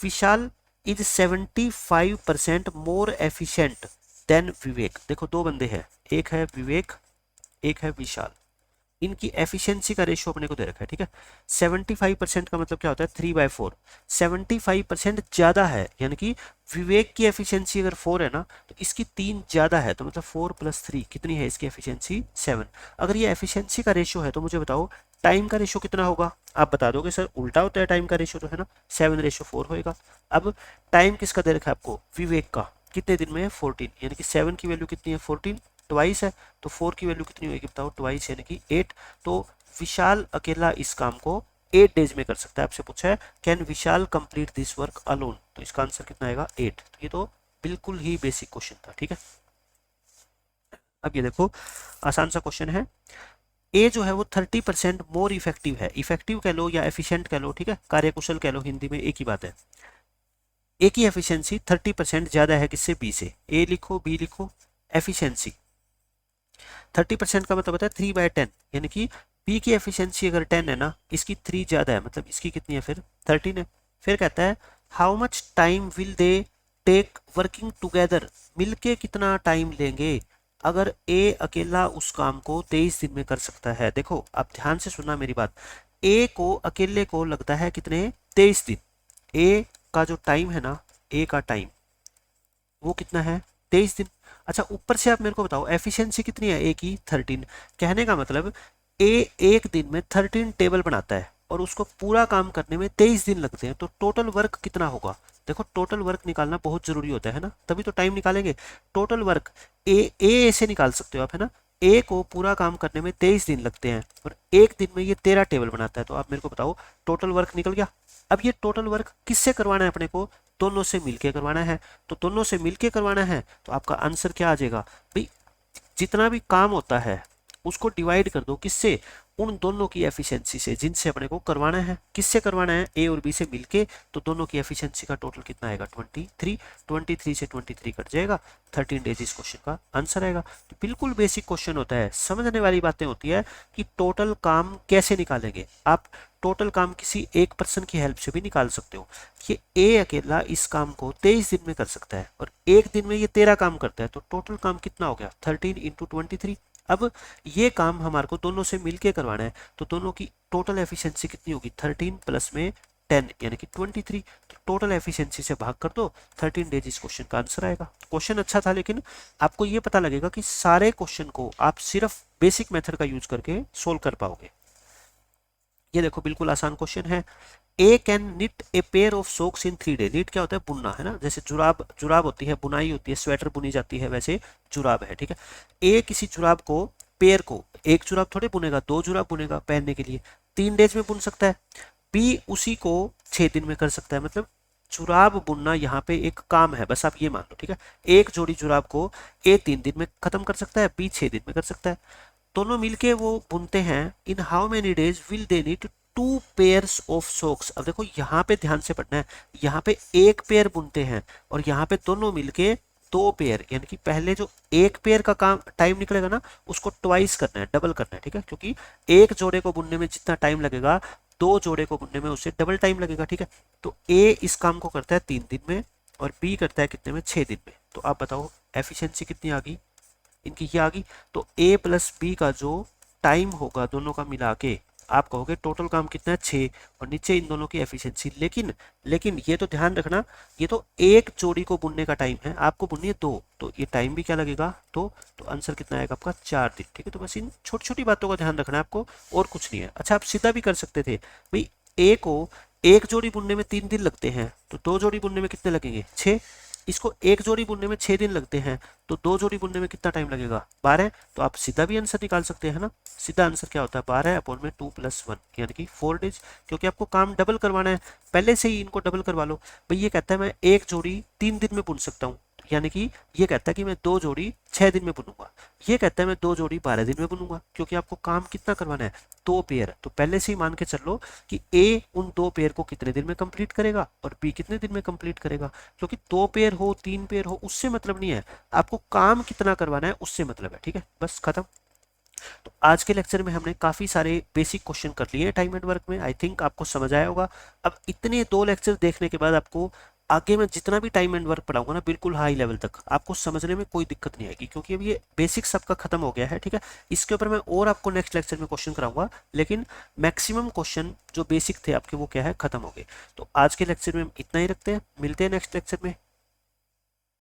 विशाल इज 75% मोर एफिशिएंट देन विवेक। देखो दो बंदे हैं, एक है विवेक, एक है विशाल। इनकी एफिशिएंसी का रेशियो अपने को दे रखा है, ठीक है। 75% का मतलब क्या होता है, 3/4। 75% ज्यादा है, यानी कि विवेक की एफिशिएंसी अगर 4 है ना, तो इसकी 3 ज्यादा है, तो मतलब 4 + 3 कितनी है इसकी एफिशिएंसी, 7। अगर ये एफिशिएंसी का रेशियो है तो मुझे बताओ टाइम का रेशियो कितना होगा। आप बता दोगे सर उल्टा होता है टाइम का रेशियो, तो है ना 7/4 होएगा। अब टाइम किसका दे रखा है आपको, विवेक का, कितने दिन में है 14, यानी कि 7 की वैल्यू कितनी है 14, ट्वाइस है, तो 4 की वैल्यू कितनी होगी बताओ, ट्वाइस यानी कि 8। तो विशाल अकेला इस काम को 8 डेज में कर सकता है। आपसे पूछा है can Vishal complete this work alone, तो इसका आंसर कितना आएगा 8। तो ये तो बिल्कुल ही बेसिक क्वेश्चन था, ठीक है। अब ये देखो आसान सा क्वेश्चन है। ए जो है वो 30% मोर इफेक्टिव है, इफेक्टिव कह लो या एफिशिएंट कह लो, ठीक है, कार्यकुशल कह लो, हिंदी में एक ही बात है। ए की एफिशिएंसी 30% ज्यादा है किससे, बी से। ए लिखो, बी लिखो, एफिशिएंसी 30% का मतलब होता है 3/10, यानी कि बी की एफिशिएंसी अगर 10 है ना, इसकी 3 ज्यादा है, मतलब इसकी कितनी है फिर 13 है। फिर कहता है how much time will they take working together, मिलके कितना टाइम लेंगे अगर ए अकेला उस काम को 23 दिन में कर सकता है। देखो आप ध्यान से सुनना मेरी बात, ए को अकेले को लगता है कितने, 23 दिन। ए का जो टाइम है ना, ए का टाइम वो कितना है, 23 दिन। अच्छा ऊपर से आप मेरे को बताओ एफिशिएंसी कितनी है ए की, 13। कहने का मतलब ए एक दिन में 13 टेबल बनाता है और उसको पूरा काम करने में 23 दिन लगते हैं, तो टोटल वर्क कितना होगा। देखो टोटल वर्क निकालना बहुत जरूरी होता है ना, तभी तो टाइम निकालेंगे। टोटल वर्क ए से निकाल सकते हो आप, है ना। ए को पूरा काम करने में 23 दिन लगते हैं और एक दिन में ये 13 टेबल बनाता है, तो आप मेरे को बताओ टोटल वर्क निकल गया। अब ये टोटल वर्क किससे करवाना है अपने को, दोनों से मिलके करवाना है। तो दोनों से मिलके करवाना है तो आपका आंसर क्या आ जाएगा भाई, जितना भी काम होता है उसको डिवाइड कर दो किससे, उन दोनों की एफिशिएंसी से जिनसे अपने को करवाना है। किससे करवाना है, ए और बी से मिलके, तो दोनों की एफिशिएंसी का टोटल कितना आएगा 23। 23 से 23 कट जाएगा, 13 डेज इस क्वेश्चन का आंसर आएगा। तो बिल्कुल बेसिक क्वेश्चन होता है, समझने वाली बातें होती है कि टोटल काम कैसे निकालेंगे। आप टोटल काम किसी एक पर्सन की हेल्प से भी निकाल सकते हो। ये ए अकेला इस काम को 23 दिन में कर सकता है और एक दिन में ये 13 काम करता है, तो टोटल काम कितना हो गया 13 × 23। अब ये काम हमारे को दोनों से मिलके करवाना है, तो दोनों की टोटल एफिशिएंसी कितनी होगी, 13 प्लस में 10 यानी कि 23। तो टोटल एफिशिएंसी से भाग कर दो, 13 डेज इस क्वेश्चन का आंसर आएगा। क्वेश्चन अच्छा था, लेकिन आपको ये पता लगेगा कि सारे क्वेश्चन को आप सिर्फ बेसिक मेथड का यूज करके सोल्व कर पाओगे। ये देखो बिल्कुल आसान क्वेश्चन है। A can knit a pair of socks in 3 day. Knit क्या होता है, बुनना, है ना। जैसे जुराब, जुराब होती है, बुनाई होती है, स्वेटर बुनी जाती है, वैसे जुराब है, ठीक है। ए किसी जुराब को, पेयर को, एक जुराब थोड़े बुनेगा, 2 जुराब बुनेगा पहनने के लिए, 3 डेज में बुन सकता है। बी उसी को 6 दिन में कर सकता है, मतलब जुराब बुनना यहाँ पे एक काम है, बस आप ये मान लो, ठीक है। एक जोड़ी जुराब को ए 3 दिन में खत्म कर सकता है, बी 6 दिन में कर सकता है। दोनों मिलके वो बुनते हैं। In how many days will they need 2 pairs of socks. अब देखो यहाँ पे ध्यान से पढ़ना है, यहाँ पे एक पेयर बुनते हैं और यहाँ पे दोनों मिलके 2 पेयर, यानी कि पहले जो एक पेयर का काम टाइम निकलेगा ना, उसको ट्वाइस करना है, डबल करना है, ठीक है। क्योंकि एक जोड़े को बुनने में जितना टाइम लगेगा, 2 जोड़े को बुनने में उससे डबल टाइम लगेगा, ठीक है। तो ए इस काम को करता है 3 दिन में और बी करता है कितने में, 6 दिन में। तो आप बताओ एफिशिएंसी कितनी आ गई इनकी, ये आ गई। तो ए प्लस बी का जो टाइम होगा दोनों का मिला के, आप कहोगे टोटल काम कितना है 6, और नीचे इन दोनों की एफिशिएंसी। लेकिन ये तो ध्यान रखना, ये तो एक जोड़ी को बुनने का टाइम है, आपको बुननी है 2, तो ये टाइम भी क्या लगेगा, तो आंसर कितना आएगा आपका 4 दिन, ठीक है। तो बस इन छोटी छोटी बातों का ध्यान रखना है आपको, और कुछ नहीं है। अच्छा आप सीधा भी कर सकते थे भाई, ए को एक जोड़ी बुनने में 3 दिन लगते हैं, तो 2 जोड़ी बुनने में कितने लगेंगे 6। इसको एक जोड़ी बुनने में 6 दिन लगते हैं, तो 2 जोड़ी बुनने में कितना टाइम लगेगा 12। तो आप सीधा भी आंसर निकाल सकते हैं ना। सीधा आंसर क्या होता है 12/2 + 1 यानी कि 4 डेज, क्योंकि आपको काम डबल करवाना है, पहले से ही इनको डबल करवा लो। भाई ये कहता है मैं एक जोड़ी 3 दिन में बुन सकता हूँ, यानी कि ये कहता है कि मैं 2 जोड़ी 6 दिन में बुनूंगा। ये कहता है मैं 2 जोड़ी 12 दिन में बुनूंगा, क्योंकि आपको काम कितना करवाना है 2 पेयर। तो पहले से ही मान के चल लो कि ए उन 2 पेयर को कितने दिन में कंप्लीट करेगा और बी कितने दिन में कंप्लीट करेगा। क्योंकि 2 पेयर हो 3 पेयर हो उससे मतलब नहीं है, आपको काम कितना करवाना है उससे मतलब है, ठीक है। बस खत्म। तो आज के लेक्चर में हमने काफी सारे बेसिक क्वेश्चन कर लिए टाइम एंड वर्क में। आई थिंक आपको समझ आया होगा। अब इतने 2 लेक्चर देखने के बाद आपको आगे मैं जितना भी टाइम एंड वर्क पढ़ाऊंगा ना बिल्कुल हाई लेवल तक, आपको समझने में कोई दिक्कत नहीं आएगी, क्योंकि अब ये बेसिक्स आपका खत्म हो गया है। ठीक है, इसके ऊपर मैं और आपको नेक्स्ट लेक्चर में क्वेश्चन कराऊंगा, लेकिन मैक्सिमम क्वेश्चन जो बेसिक थे आपके वो क्या है, खत्म हो गए। तो आज के लेक्चर में हम इतना ही रखते हैं, मिलते हैं नेक्स्ट लेक्चर में।